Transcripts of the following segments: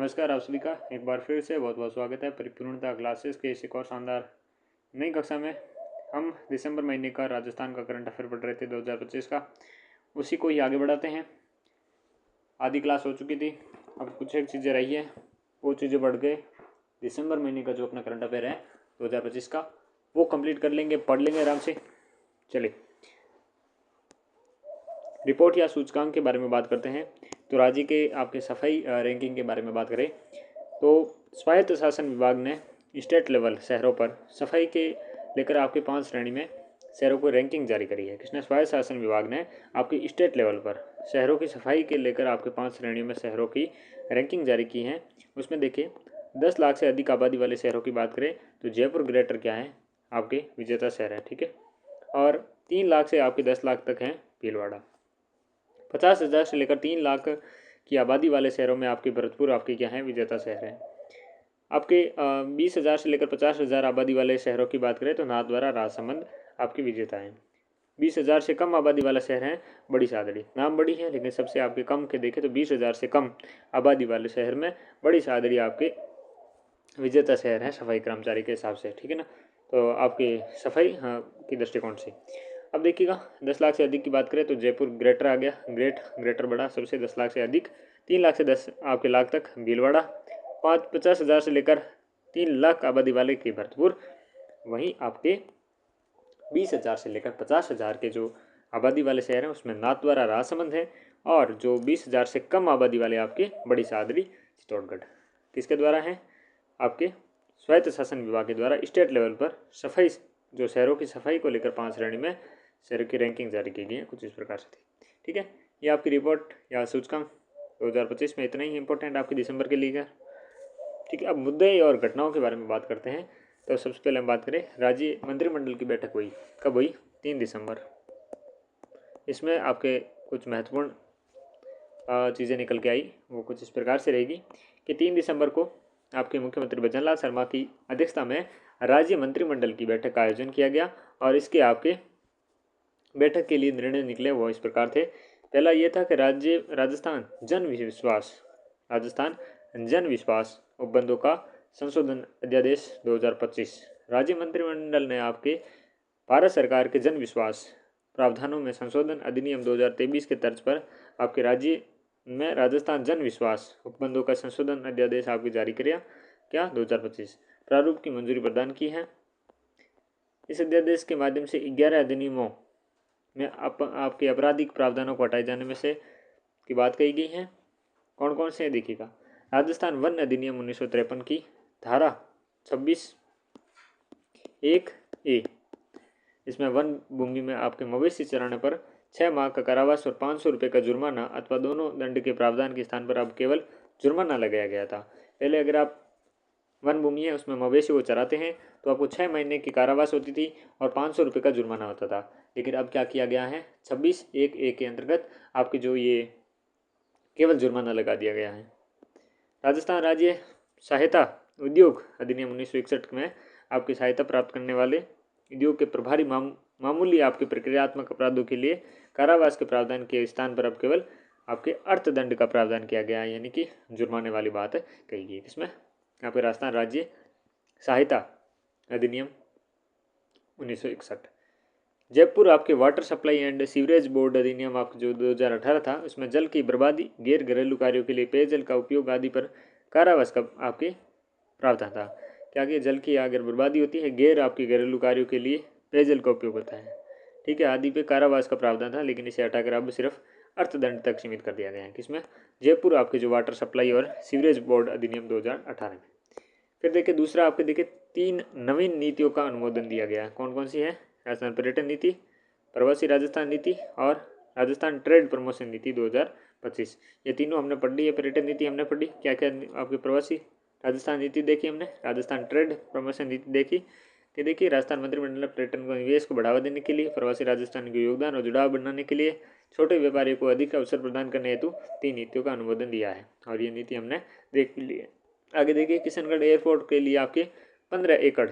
नमस्कार आप सभी का एक बार फिर से बहुत बहुत स्वागत है परिपूर्णता क्लासेस के इस एक और शानदार नई कक्षा में। हम दिसंबर महीने का राजस्थान का करंट अफेयर पढ़ रहे थे 2025 का, उसी को ही आगे बढ़ाते हैं। आधी क्लास हो चुकी थी, अब कुछ एक चीज़ें रही है, वो चीज़ें बढ़ गए। दिसंबर महीने का जो अपना करंट अफेयर है 2025 का वो कंप्लीट कर लेंगे, पढ़ लेंगे आराम से। चलिए रिपोर्ट या सूचकांक के बारे में बात करते हैं। तो राज्य के आपके सफाई रैंकिंग के बारे में बात करें तो स्वायत्त शासन विभाग ने स्टेट लेवल शहरों पर सफाई के लेकर आपके 5 श्रेणी में शहरों को रैंकिंग जारी करी है। किसने? स्वायत्त शासन विभाग ने आपकी स्टेट लेवल पर शहरों की सफाई के लेकर आपके 5 श्रेणियों में शहरों की रैंकिंग जारी की है। उसमें देखिए 10 लाख से अधिक आबादी वाले शहरों की बात करें तो जयपुर ग्रेटर क्या है आपके विजेता शहर है, ठीक है। और 3 लाख से आपके 10 लाख तक हैं भीलवाड़ा। 50,000 से लेकर 3 लाख की आबादी वाले शहरों में आपके भरतपुर आपके क्या है विजेता शहर है। आपके 20,000 से लेकर 50,000 आबादी वाले शहरों की बात करें तो नाथद्वारा राजसमंद आपके विजेता हैं। 20,000 से कम आबादी वाला शहर है बड़ी सादड़ी। नाम बड़ी है लेकिन सबसे आपके कम के देखें तो 20,000 से कम आबादी वाले शहर में बड़ी सादड़ी आपके विजेता शहर है सफाई कर्मचारी के हिसाब से, ठीक है ना। तो आपकी सफाई की दृष्टिकोण से अब देखिएगा 10 लाख से अधिक की बात करें तो जयपुर ग्रेटर आ गया, ग्रेटर बड़ा सबसे 10 लाख से अधिक। 3 लाख से 10 आपके लाख तक भीलवाड़ा। 50,000 से लेकर 3 लाख आबादी वाले के भरतपुर। वहीं आपके 20,000 से लेकर 50,000 के जो आबादी वाले शहर हैं उसमें नाथद्वारा राजसमंद है। और जो 20,000 से कम आबादी वाले आपके बड़ी सादरी चित्तौड़गढ़। किसके द्वारा है? आपके स्वायत्त शासन विभाग के द्वारा स्टेट लेवल पर सफाई जो शहरों की सफाई को लेकर 5 श्रेणी में शहरों की रैंकिंग जारी की गई है, कुछ इस प्रकार से थी, ठीक है। ये आपकी रिपोर्ट या सूचकांक 2025 में इतना ही इंपॉर्टेंट आपके दिसंबर के लिए है, ठीक है। अब मुद्दे और घटनाओं के बारे में बात करते हैं। तो सबसे पहले हम बात करें राज्य मंत्रिमंडल की बैठक हुई कब हुई? 3 दिसंबर। इसमें आपके कुछ महत्वपूर्ण चीज़ें निकल के आई, वो कुछ इस प्रकार से रहेगी कि 3 दिसंबर को आपके मुख्यमंत्री भजनलाल शर्मा की अध्यक्षता में राज्य मंत्रिमंडल की बैठक का आयोजन किया गया। और इसके आपके बैठक के लिए निर्णय निकले वो इस प्रकार थे। पहला ये था कि राजस्थान जन विश्वास उपबंधों का संशोधन अध्यादेश 2025। राज्य मंत्रिमंडल ने आपके भारत सरकार के जन विश्वास प्रावधानों में संशोधन अधिनियम 2023 के तर्ज पर आपके राज्य में राजस्थान जन विश्वास उपबंधों का संशोधन अध्यादेश आपके जारी किया क्या 2025 प्रारूप की मंजूरी प्रदान की है। इस अध्यादेश के माध्यम से 11 अधिनियमों में आपके आपराधिक प्रावधानों को हटाए जाने में से की बात कही गई है। कौन कौन से देखिएगा? राजस्थान वन अधिनियम 1953 की धारा 26(1)(a), इसमें वन भूमि में आपके मवेशी चराने पर 6 माह का कारावास और 500 रुपये का जुर्माना अथवा दोनों दंड के प्रावधान के स्थान पर अब केवल जुर्माना लगाया गया था। पहले अगर आप वन भूमि है उसमें मवेशी को चराते हैं तो आपको 6 महीने की कारावास होती थी और 500 रुपये का जुर्माना होता था। लेकिन अब क्या किया गया है? 26(1)(a) के अंतर्गत आपकी जो ये केवल जुर्माना लगा दिया गया है। राजस्थान राज्य सहायता उद्योग अधिनियम 1961 में आपकी सहायता प्राप्त करने वाले उद्योग के प्रभारी मामूली आपके प्रक्रियात्मक अपराधों के लिए कारावास के प्रावधान के स्थान पर अब केवल आपके अर्थदंड का प्रावधान किया गया है, यानी कि जुर्माने वाली बात कही गई। इसमें आपके राजस्थान राज्य सहायता अधिनियम 1961। जयपुर आपके water supply and sewerage board अधिनियम आपके जो 2018 था उसमें जल की बर्बादी, गैर घरेलू कार्यों के लिए पेयजल का उपयोग आदि पर कारावास का आपके प्रावधान था। क्या कि जल की अगर बर्बादी होती है, गैर आपके घरेलू कार्यों के लिए पेयजल का उपयोग होता है, ठीक है, आदि पे कारावास का प्रावधान था। लेकिन इसे हटाकर अब सिर्फ अर्थदंड तक सीमित कर दिया गया है। किसमें? जयपुर आपके जो वाटर सप्लाई और सीवरेज बोर्ड अधिनियम 2018 में। फिर देखिए दूसरा आपके देखिए 3 नवीन नीतियों का अनुमोदन दिया गया है। कौन कौन सी है? राजस्थान पर्यटन नीति, प्रवासी राजस्थान नीति और राजस्थान ट्रेड प्रमोशन नीति 2025। ये तीनों हमने पढ़ ली है। पर्यटन नीति हमने पढ़ी, क्या क्या आपकी प्रवासी राजस्थान नीति देखी हमने, राजस्थान ट्रेड प्रमोशन नीति देखी। कि देखिए राजस्थान मंत्रिमंडल ने पर्यटन को निवेश को बढ़ावा देने के लिए, प्रवासी राजस्थान के योगदान और जुड़ाव बढ़ाने के लिए, छोटे व्यापारियों को अधिक अवसर प्रदान करने हेतु 3 नीतियों का अनुमोदन दिया है और ये नीति हमने देख ली है। आगे देखिए किशनगढ़ एयरपोर्ट के लिए आपके 15 एकड़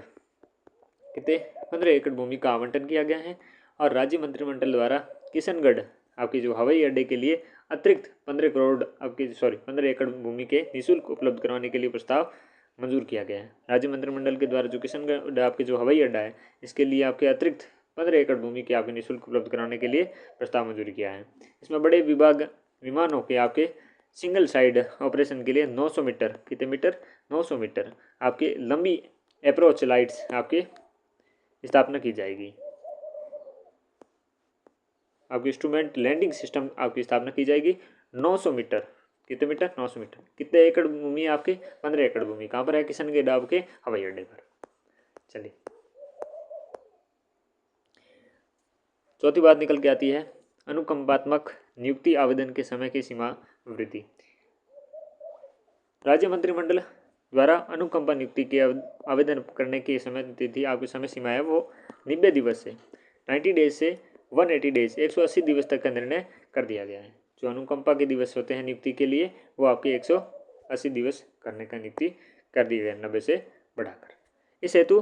कितने 15 एकड़ भूमि का आवंटन किया गया है। और राज्य मंत्रिमंडल द्वारा किशनगढ़ आपके जो हवाई अड्डे के लिए अतिरिक्त 15 एकड़ भूमि के निःशुल्क उपलब्ध करवाने के लिए प्रस्ताव मंजूर किया गया है। राज्य मंत्रिमंडल के द्वारा जो किशनगढ़ आपके जो हवाई अड्डा है, इसके लिए आपके अतिरिक्त 15 एकड़ भूमि के आपके निःशुल्क उपलब्ध कराने के लिए प्रस्ताव मंजूरी किया है। इसमें बड़े विमानों के आपके सिंगल साइड ऑपरेशन के लिए 900 मीटर, कितने मीटर, 900 मीटर आपके लंबी अप्रोच लाइट्स आपकी स्थापना की जाएगी। आपकी इंस्ट्रूमेंट लैंडिंग सिस्टम आपकी स्थापना की जाएगी। 900 मीटर, कितने मीटर, 900 मीटर, कितने एकड़ भूमि आपके, 15 एकड़ भूमि। कहाँ पर है, किशनगढ़ आपके हवाई अड्डे पर। चलिए चौथी बात निकल के आती है, अनुकंपात्मक नियुक्ति आवेदन के समय की सीमा वृद्धि। राज्य मंत्रिमंडल द्वारा अनुकंपा नियुक्ति के आवेदन करने की समय तिथि आपकी समय सीमा है वो 90 दिवस से 90 डेज से 180 डेज 180 दिवस तक का निर्णय कर दिया गया है। जो अनुकंपा के दिवस होते हैं नियुक्ति के लिए वो आपके 180 दिवस करने का नियुक्ति कर दी गई 90 से बढ़ाकर। इस हेतु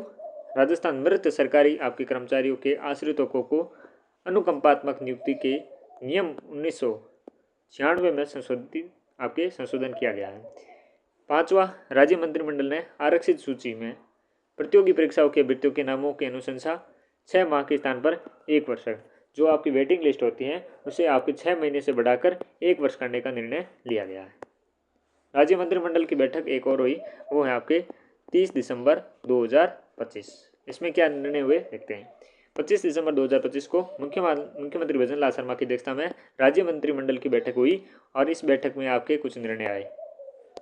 राजस्थान मृत सरकारी आपके कर्मचारियों के आश्रितों को अनुकंपात्मक नियुक्ति के नियम 1996 में संशोधन किया गया है। पांचवा, राज्य मंत्रिमंडल ने आरक्षित सूची में प्रतियोगी परीक्षाओं के अभ्यर्थियों के नामों की अनुशंसा 6 माह के स्थान पर 1 वर्ष, जो आपकी वेटिंग लिस्ट होती है उसे आपके 6 महीने से बढ़ाकर 1 वर्ष करने का निर्णय लिया गया है। राज्य मंत्रिमंडल की बैठक एक और हुई, वो है आपके 30 दिसंबर 2025। इसमें क्या निर्णय हुए देखते हैं। 25 दिसंबर 2025 को मुख्यमंत्री भजन लाल शर्मा की अध्यक्षता में राज्य मंत्रिमंडल की बैठक हुई और इस बैठक में आपके कुछ निर्णय आए।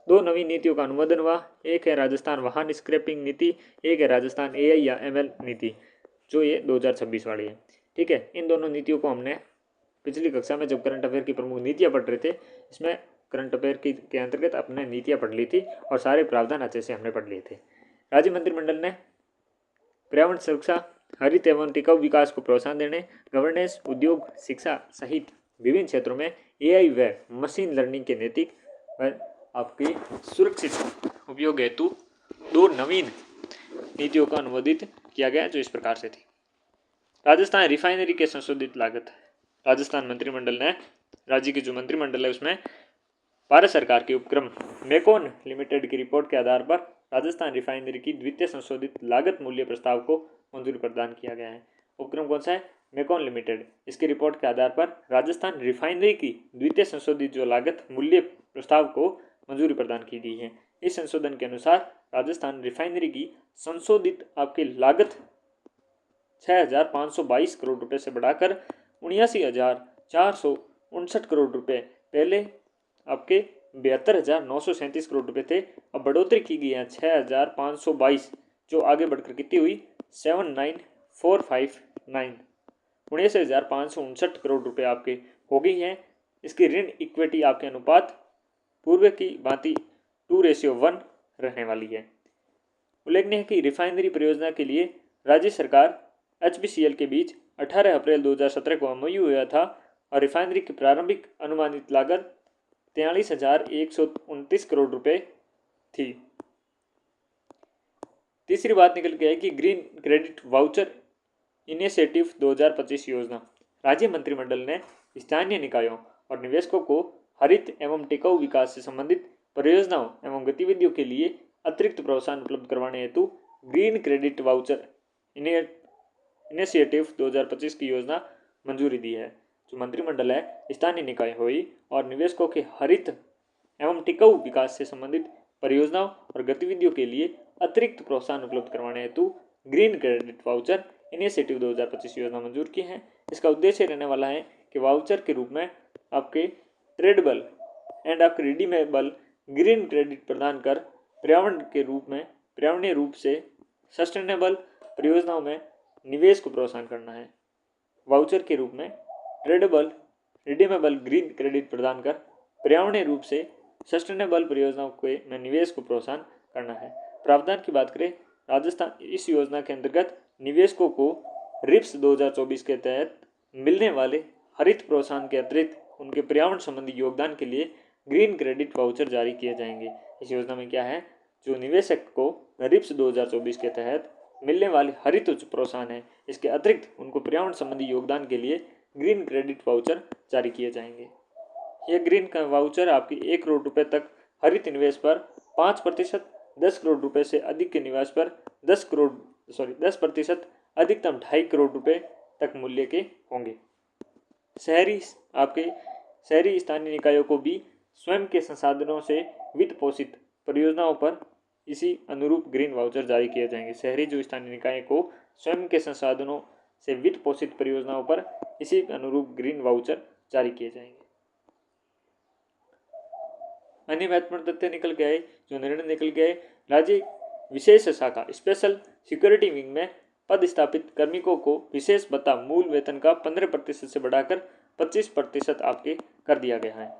2 नवी नीतियों का अनुमोदन हुआ। एक है राजस्थान वाहन स्क्रैपिंग नीति, एक है राजस्थान AI या ML नीति, जो ये 2026 वाली है। ठीक है, इन दोनों नीतियों को हमने पिछली कक्षा में जब करंट अफेयर की प्रमुख नीतियाँ पढ़ रहे थे, इसमें करंट अफेयर के अंतर्गत अपने नीतियाँ पढ़ ली थी और सारे प्रावधान अच्छे से हमने पढ़ लिए थे। राज्य मंत्रिमंडल ने पर्यावरण सुरक्षा, हरित एवं टिकाऊ विकास को प्रोत्साहन देने, गवर्नेंस, उद्योग, शिक्षा सहित विभिन्न क्षेत्रों में AI व मशीन लर्निंग के नैतिक व आपके सुरक्षित उपयोग हेतु 2 नवीन नीतियों को अनुमोदित किया गया, जो इस प्रकार से थी। राजस्थान रिफाइनरी के संशोधित लागत। राजस्थान मंत्रिमंडल ने, राज्य की जो मंत्रिमंडल है उसमें भारत सरकार के उपक्रम मेकॉन लिमिटेड की रिपोर्ट के आधार पर राजस्थान रिफाइनरी की द्वितीय संशोधित लागत मूल्य प्रस्ताव को मंजूरी प्रदान किया गया है। उपक्रम कौन सा है, मेकॉन लिमिटेड। इसकी रिपोर्ट के आधार पर राजस्थान रिफाइनरी की द्वितीय संशोधित जो लागत मूल्य प्रस्ताव को मंजूरी प्रदान की गई है। इस संशोधन के अनुसार राजस्थान रिफाइनरी की संशोधित आपकी लागत 6,522 करोड़ रुपए से बढ़ाकर 79,459 करोड़ रुपए, पहले आपके 72,937 करोड़ रुपए थे, अब बढ़ोतरी की गई है 6,522, जो आगे बढ़कर कितनी हुई 79,459, 79,559 करोड़ रुपए आपके हो गई हैं। इसकी ऋण इक्विटी आपके अनुपात पूर्व की भांति 2:1 रहने वाली है। उल्लेखनीय है कि रिफाइनरी परियोजना के लिए राज्य सरकार HPCL के बीच 18 अप्रैल 2017 को MOU हुआ था और रिफाइनरी की प्रारंभिक अनुमानित लागत 43,129 करोड़ रुपए थी। तीसरी बात निकल के है कि ग्रीन क्रेडिट वाउचर इनिशिएटिव 2025 योजना। राज्य मंत्रिमंडल ने स्थानीय निकायों और निवेशकों को हरित एवं टिकाऊ विकास से संबंधित परियोजनाओं एवं गतिविधियों के लिए अतिरिक्त प्रोत्साहन उपलब्ध करवाने हेतु ग्रीन क्रेडिट वाउचर इनिशिएटिव 2025 की योजना मंजूरी दी है। जो मंत्रिमंडल है स्थानीय निकाय हुई और निवेशकों के हरित एवं टिकाऊ विकास से संबंधित परियोजनाओं और गतिविधियों के लिए अतिरिक्त प्रोत्साहन उपलब्ध करवाने हेतु ग्रीन क्रेडिट वाउचर इनिशिएटिव 2025 योजना मंजूर की है। इसका उद्देश्य रहने वाला है कि वाउचर के रूप में आपके ट्रेडेबल एंड आपके रिडीमेबल ग्रीन क्रेडिट प्रदान कर पर्यावरणीय रूप से सस्टेनेबल परियोजनाओं में निवेश को प्रोत्साहन करना है। वाउचर के रूप में ट्रेडेबल रिडीमेबल ग्रीन क्रेडिट प्रदान कर पर्यावरणीय रूप से सस्टेनेबल परियोजनाओं के में निवेश को प्रोत्साहन करना है। प्रावधान की बात करें, राजस्थान इस योजना के अंतर्गत निवेशकों को RIPS 2024 के तहत मिलने वाले हरित प्रोत्साहन के अतिरिक्त उनके पर्यावरण संबंधी योगदान के लिए ग्रीन क्रेडिट वाउचर जारी किए जाएंगे। इस योजना में क्या है, जो निवेशक को RIPS 2024 के तहत मिलने वाले हरित प्रोत्साहन है, इसके अतिरिक्त उनको पर्यावरण संबंधी योगदान के लिए ग्रीन क्रेडिट वाउचर जारी किए जाएंगे। यह ग्रीन का वाउचर आपकी 1 करोड़ रुपए तक हरित निवेश पर 5%, 10 करोड़ रुपए से अधिक के निवेश पर 10% अधिकतम 2.5 करोड़ रुपए तक मूल्य के होंगे। शहरी आपके शहरी स्थानीय निकायों को भी स्वयं के संसाधनों से वित्त पोषित परियोजनाओं पर इसी अनुरूप ग्रीन वाउचर जारी किए जाएंगे। शहरी जो स्थानीय निकाय को स्वयं के संसाधनों से वित्त पोषित परियोजनाओं पर इसी अनुरूप ग्रीन वाउचर जारी किए जाएंगे। अन्य महत्वपूर्ण तथ्य निकल के आए, जो निर्णय निकल के आए, राज्य विशेष शाखा स्पेशल सिक्योरिटी विंग में पद स्थापित कार्मिकों को विशेष भत्ता मूल वेतन का 15% से बढ़ाकर 25% आपके कर दिया गया है।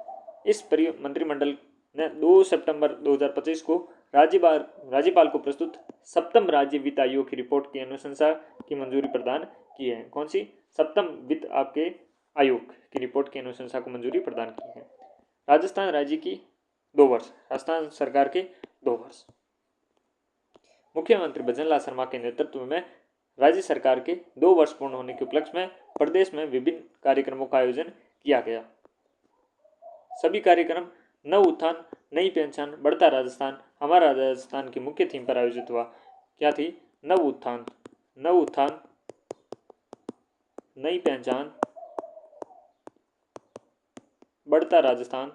इस मंत्रिमंडल ने 2 सितंबर 2025 को राज्यपाल को प्रस्तुत सप्तम राज्य वित्त आयोग की रिपोर्ट की अनुशंसा की मंजूरी प्रदान की है। कौन सी? सप्तम वित्त आपके आयोग की रिपोर्ट की अनुशंसा को मंजूरी प्रदान की है। राजस्थान राज्य की 2 वर्ष, राजस्थान सरकार के 2 वर्ष। मुख्यमंत्री भजनलाल शर्मा के नेतृत्व में राज्य सरकार के 2 वर्ष पूर्ण होने के उपलक्ष्य में प्रदेश में विभिन्न कार्यक्रमों का आयोजन किया गया। सभी कार्यक्रम नव उत्थान, नई पहचान, बढ़ता राजस्थान, हमारा राजस्थान की मुख्य थीम पर आयोजित हुआ। क्या थी? नव उत्थान, नई पहचान, बढ़ता राजस्थान,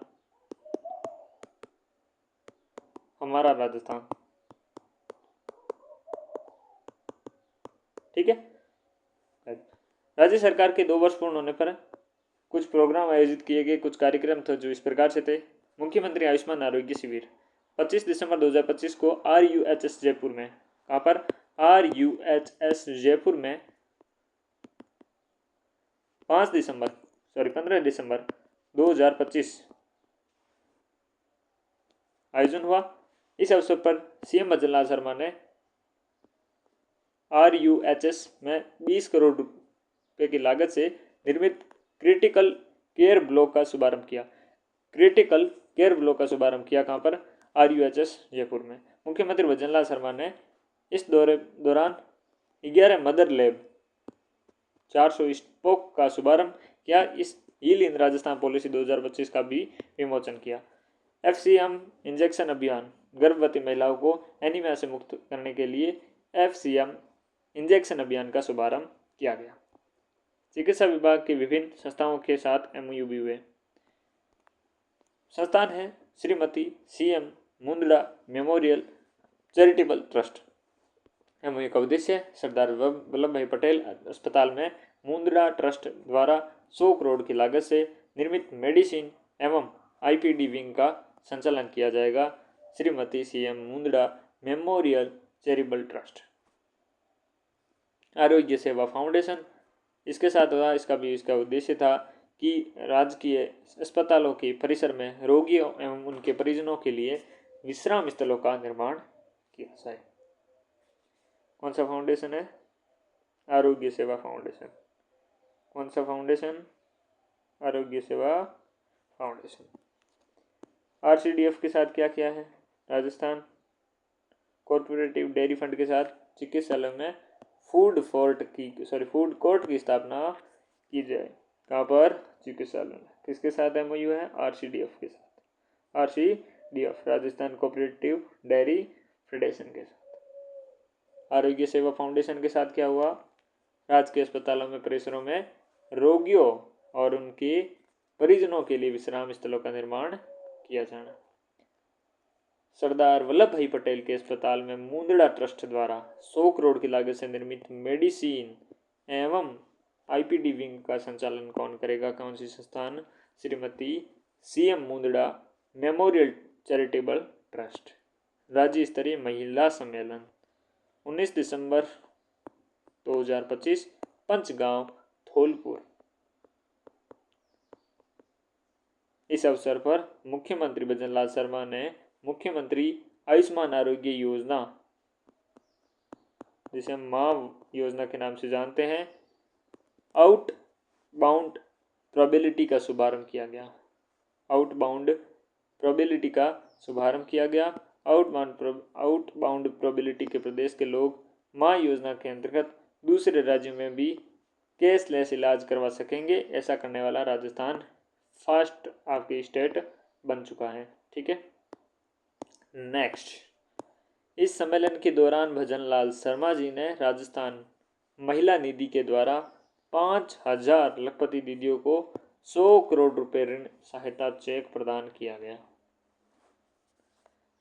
हमारा राजस्थान। ठीक है। राज्य सरकार के 2 वर्ष पूर्ण होने पर कुछ प्रोग्राम आयोजित किए गए। कुछ कार्यक्रम थे जो इस प्रकार से थे। मुख्यमंत्री आयुष्मान आरोग्य शिविर 25 दिसंबर 2025 को RUHS जयपुर में, कहाँ पर? RUHS जयपुर में 15 दिसंबर 2025 आयोजन हुआ। इस अवसर पर सीएम भजनलाल शर्मा ने RUHS में 20 करोड़ रुपए की लागत से निर्मित क्रिटिकल केयर ब्लॉक का शुभारंभ किया। कहाँ पर? RUHS जयपुर में। मुख्यमंत्री भजनलाल शर्मा ने इस दौरान 11 मदर लैब 400 स्पोक का शुभारंभ किया। इस हील इन राजस्थान पॉलिसी 2025 का भी विमोचन किया। FCM इंजेक्शन अभियान, गर्भवती महिलाओं को एनीमिया से मुक्त करने के लिए FCM इंजेक्शन अभियान का शुभारंभ किया गया। चिकित्सा विभाग के विभिन्न संस्थाओं के साथ MOU भी हुए। संस्थान है Shrimati CM Mundra memorial charitable trust. MOU का उद्देश्य सरदार वल्लभ भाई पटेल अस्पताल में मुंदड़ा ट्रस्ट द्वारा 100 करोड़ की लागत से निर्मित मेडिसिन एवं IPD विंग का संचालन किया जाएगा। Shrimati CM Mundra memorial charitable trust. Arogya Seva foundation इसके साथ हुआ। इसका उद्देश्य था कि राजकीय अस्पतालों के परिसर में रोगियों एवं उनके परिजनों के लिए विश्राम स्थलों का निर्माण किया जाए। कौन सा फाउंडेशन है? आरोग्य सेवा फाउंडेशन। कौन सा फाउंडेशन? आरोग्य सेवा फाउंडेशन। RCDF के साथ क्या किया है? राजस्थान कोऑपरेटिव डेयरी फंड के साथ चिकित्सालय में फूड कोर्ट की स्थापना की जाए। कहाँ पर? चिकित्सालय में। किसके साथ MOU है? RCDF के साथ। RCDF Rajasthan cooperative dairy federation के साथ। आरोग्य सेवा फाउंडेशन के साथ क्या हुआ? राजकीय अस्पतालों में परिसरों में रोगियों और उनके परिजनों के लिए विश्राम स्थलों का निर्माण किया जाना। सरदार वल्लभ भाई पटेल के अस्पताल में मुंदड़ा ट्रस्ट द्वारा 100 करोड़ की लागत से निर्मित मेडिसिन एवं IPD विंग का संचालन कौन करेगा? कौन सी संस्थान? Shrimati CM Mundra memorial charitable trust. राज्य स्तरीय महिला सम्मेलन 19 दिसंबर 2025 पंचगांव धौलपुर। इस अवसर पर मुख्यमंत्री भजनलाल शर्मा ने मुख्यमंत्री आयुष्मान आरोग्य योजना, जिसे मां योजना के नाम से जानते हैं, आउटबाउंड प्रोबेबिलिटी का शुभारंभ किया गया। आउटबाउंड प्रोबेबिलिटी के प्रदेश के लोग मां योजना के अंतर्गत दूसरे राज्यों में भी कैशलेस इलाज करवा सकेंगे। ऐसा करने वाला राजस्थान फर्स्ट आपकी स्टेट बन चुका है। ठीक है। नेक्स्ट, इस सम्मेलन के दौरान भजन लाल शर्मा जी ने राजस्थान महिला निधि के द्वारा 5,000 लखपति दीदियों को 100 करोड़ रुपए ऋण सहायता चेक प्रदान किया गया।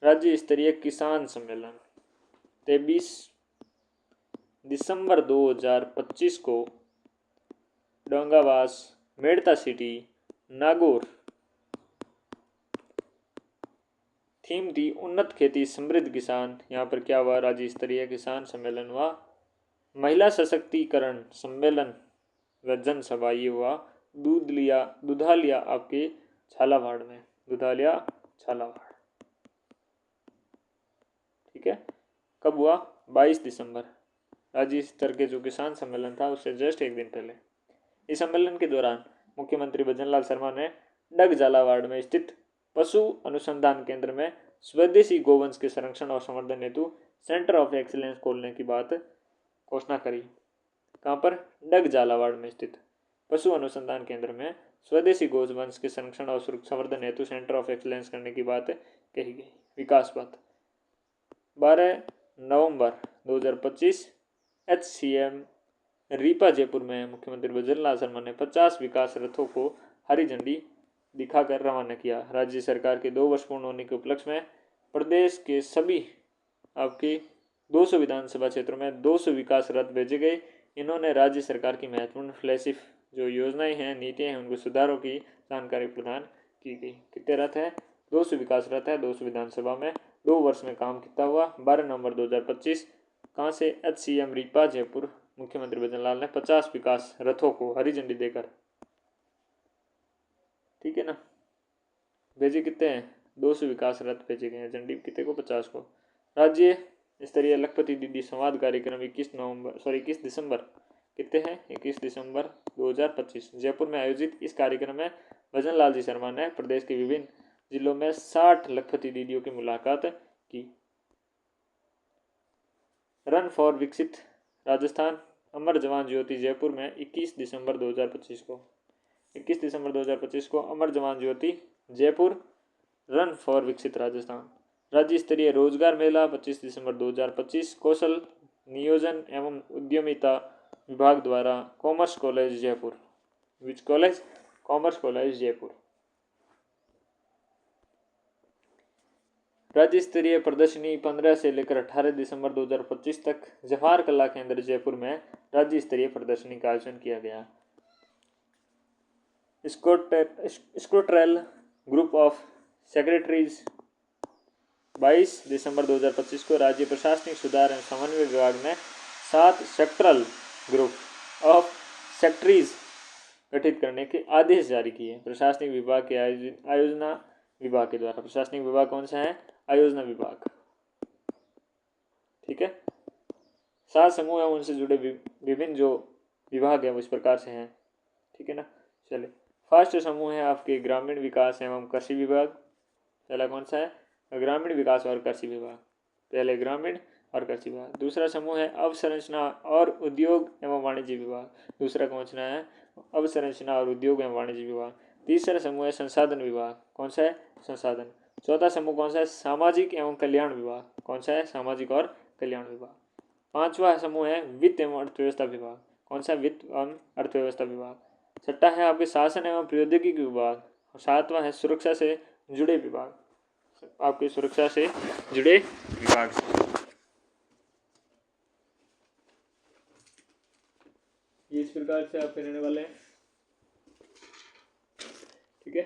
राज्य स्तरीय किसान सम्मेलन 23 दिसंबर 2025 को डोंगावास, मेड़ता सिटी, नागौर। थीम थी उन्नत खेती समृद्ध किसान। यहाँ पर क्या हुआ, राज्य स्तरीय किसान सम्मेलन हुआ। महिला सशक्तिकरण सम्मेलन व जनसभा ये हुआ दुधालिया आपके झालावाड़ में, दुधालिया झालावाड़। ठीक है। कब हुआ, 22 दिसंबर। राज्य स्तर के जो किसान सम्मेलन था उससे जस्ट एक दिन पहले। इस सम्मेलन के दौरान मुख्यमंत्री भजनलाल शर्मा ने डग झालावाड़ में स्थित पशु अनुसंधान केंद्र में स्वदेशी गोवंश के संरक्षण और संवर्धन हेतु सेंटर ऑफ एक्सीलेंस खोलने की बात घोषणा करी। कहाँ पर, डग झालावाड़ में स्थित पशु अनुसंधान केंद्र में स्वदेशी गोवंश के संरक्षण और संवर्धन हेतु सेंटर ऑफ एक्सीलेंस करने की बात कही गई। विकास बात 12 नवंबर 2025 HCM रीपा जयपुर में मुख्यमंत्री भजनलाल शर्मा ने 50 विकास रथों को हरी झंडी दिखाकर रवाना किया। राज्य सरकार के 2 वर्ष पूर्ण होने के उपलक्ष्य में प्रदेश के सभी आपके 200 विधानसभा क्षेत्रों में 200 विकास रथ भेजे गए। इन्होंने राज्य सरकार की महत्वपूर्ण फ्लैगशिप जो योजनाएं हैं, नीतियां हैं, उनको सुधारों की जानकारी प्रदान की गई। कितने रथ है, 200 विकास रथ है 200 विधानसभा में। 2 वर्ष में काम कितना हुआ, 12 नवंबर 2025 कहाँ से, HCM रीपा जयपुर। मुख्यमंत्री भजनलाल ने 50 विकास रथों को हरी झंडी देकर, ठीक है ना, भेजे। कितने हैं, 200 विकास रथ भेजे गए हैं, झंडी कितने को, 50 को। राज्य स्तरीय लखपति दीदी संवाद कार्यक्रम 21 दिसंबर कितने हैं, 21 दिसंबर 2025 जयपुर में आयोजित। इस कार्यक्रम में भजनलाल जी शर्मा ने प्रदेश के विभिन्न जिलों में 60 लखपति दीदियों की मुलाकात की। रन फॉर विकसित राजस्थान अमर जवान ज्योति जयपुर में 21 दिसंबर 2025 को, 21 दिसंबर 2025 को अमर जवान ज्योति जयपुर रन फॉर विकसित राजस्थान। राज्य स्तरीय रोजगार मेला 25 दिसंबर 2025 कौशल नियोजन एवं उद्यमिता विभाग द्वारा commerce college Jaipur. Which college, commerce college Jaipur. राज्य स्तरीय प्रदर्शनी 15 से लेकर 18 दिसंबर 2025 तक जवाहर कला केंद्र जयपुर में राज्य स्तरीय प्रदर्शनी का आयोजन किया गया। स्कोट्रेल ग्रुप ऑफ सेक्रेटरीज 22 दिसंबर 2025 को राज्य प्रशासनिक सुधार एवं समन्वय विभाग ने 7 सेक्टरल ग्रुप ऑफ सेक्रेटरीज गठित करने के आदेश जारी किए। प्रशासनिक विभाग के आयोजना विभाग के द्वारा। प्रशासनिक विभाग कौन सा है, आयोजना विभाग। ठीक है। 7 समूह है, उनसे जुड़े विभिन्न जो विभाग है वो इस प्रकार से हैं। ठीक है ना। चलिए, फर्स्ट समूह है आपके ग्रामीण विकास एवं कृषि विभाग। पहला कौन सा है, ग्रामीण विकास और कृषि विभाग। पहले ग्रामीण और कृषि विभाग। दूसरा समूह है अवसंरचना और उद्योग एवं वाणिज्य विभाग। दूसरा कौन सा है, अवसंरचना और उद्योग एवं वाणिज्य विभाग। तीसरा समूह है संसाधन विभाग। कौन सा है, संसाधन। चौथा समूह कौन सा है, सामाजिक एवं कल्याण विभाग। कौन सा है, सामाजिक और कल्याण विभाग। पांचवा समूह है वित्त एवं अर्थव्यवस्था विभाग। कौन सा, वित्त एवं अर्थव्यवस्था विभाग। छठा है आपके शासन एवं प्रौद्योगिकी विभाग। और सातवां है सुरक्षा से जुड़े विभाग, आपके सुरक्षा से जुड़े विभाग। ये इस प्रकार से आपके रहने वाले हैं। ठीक है।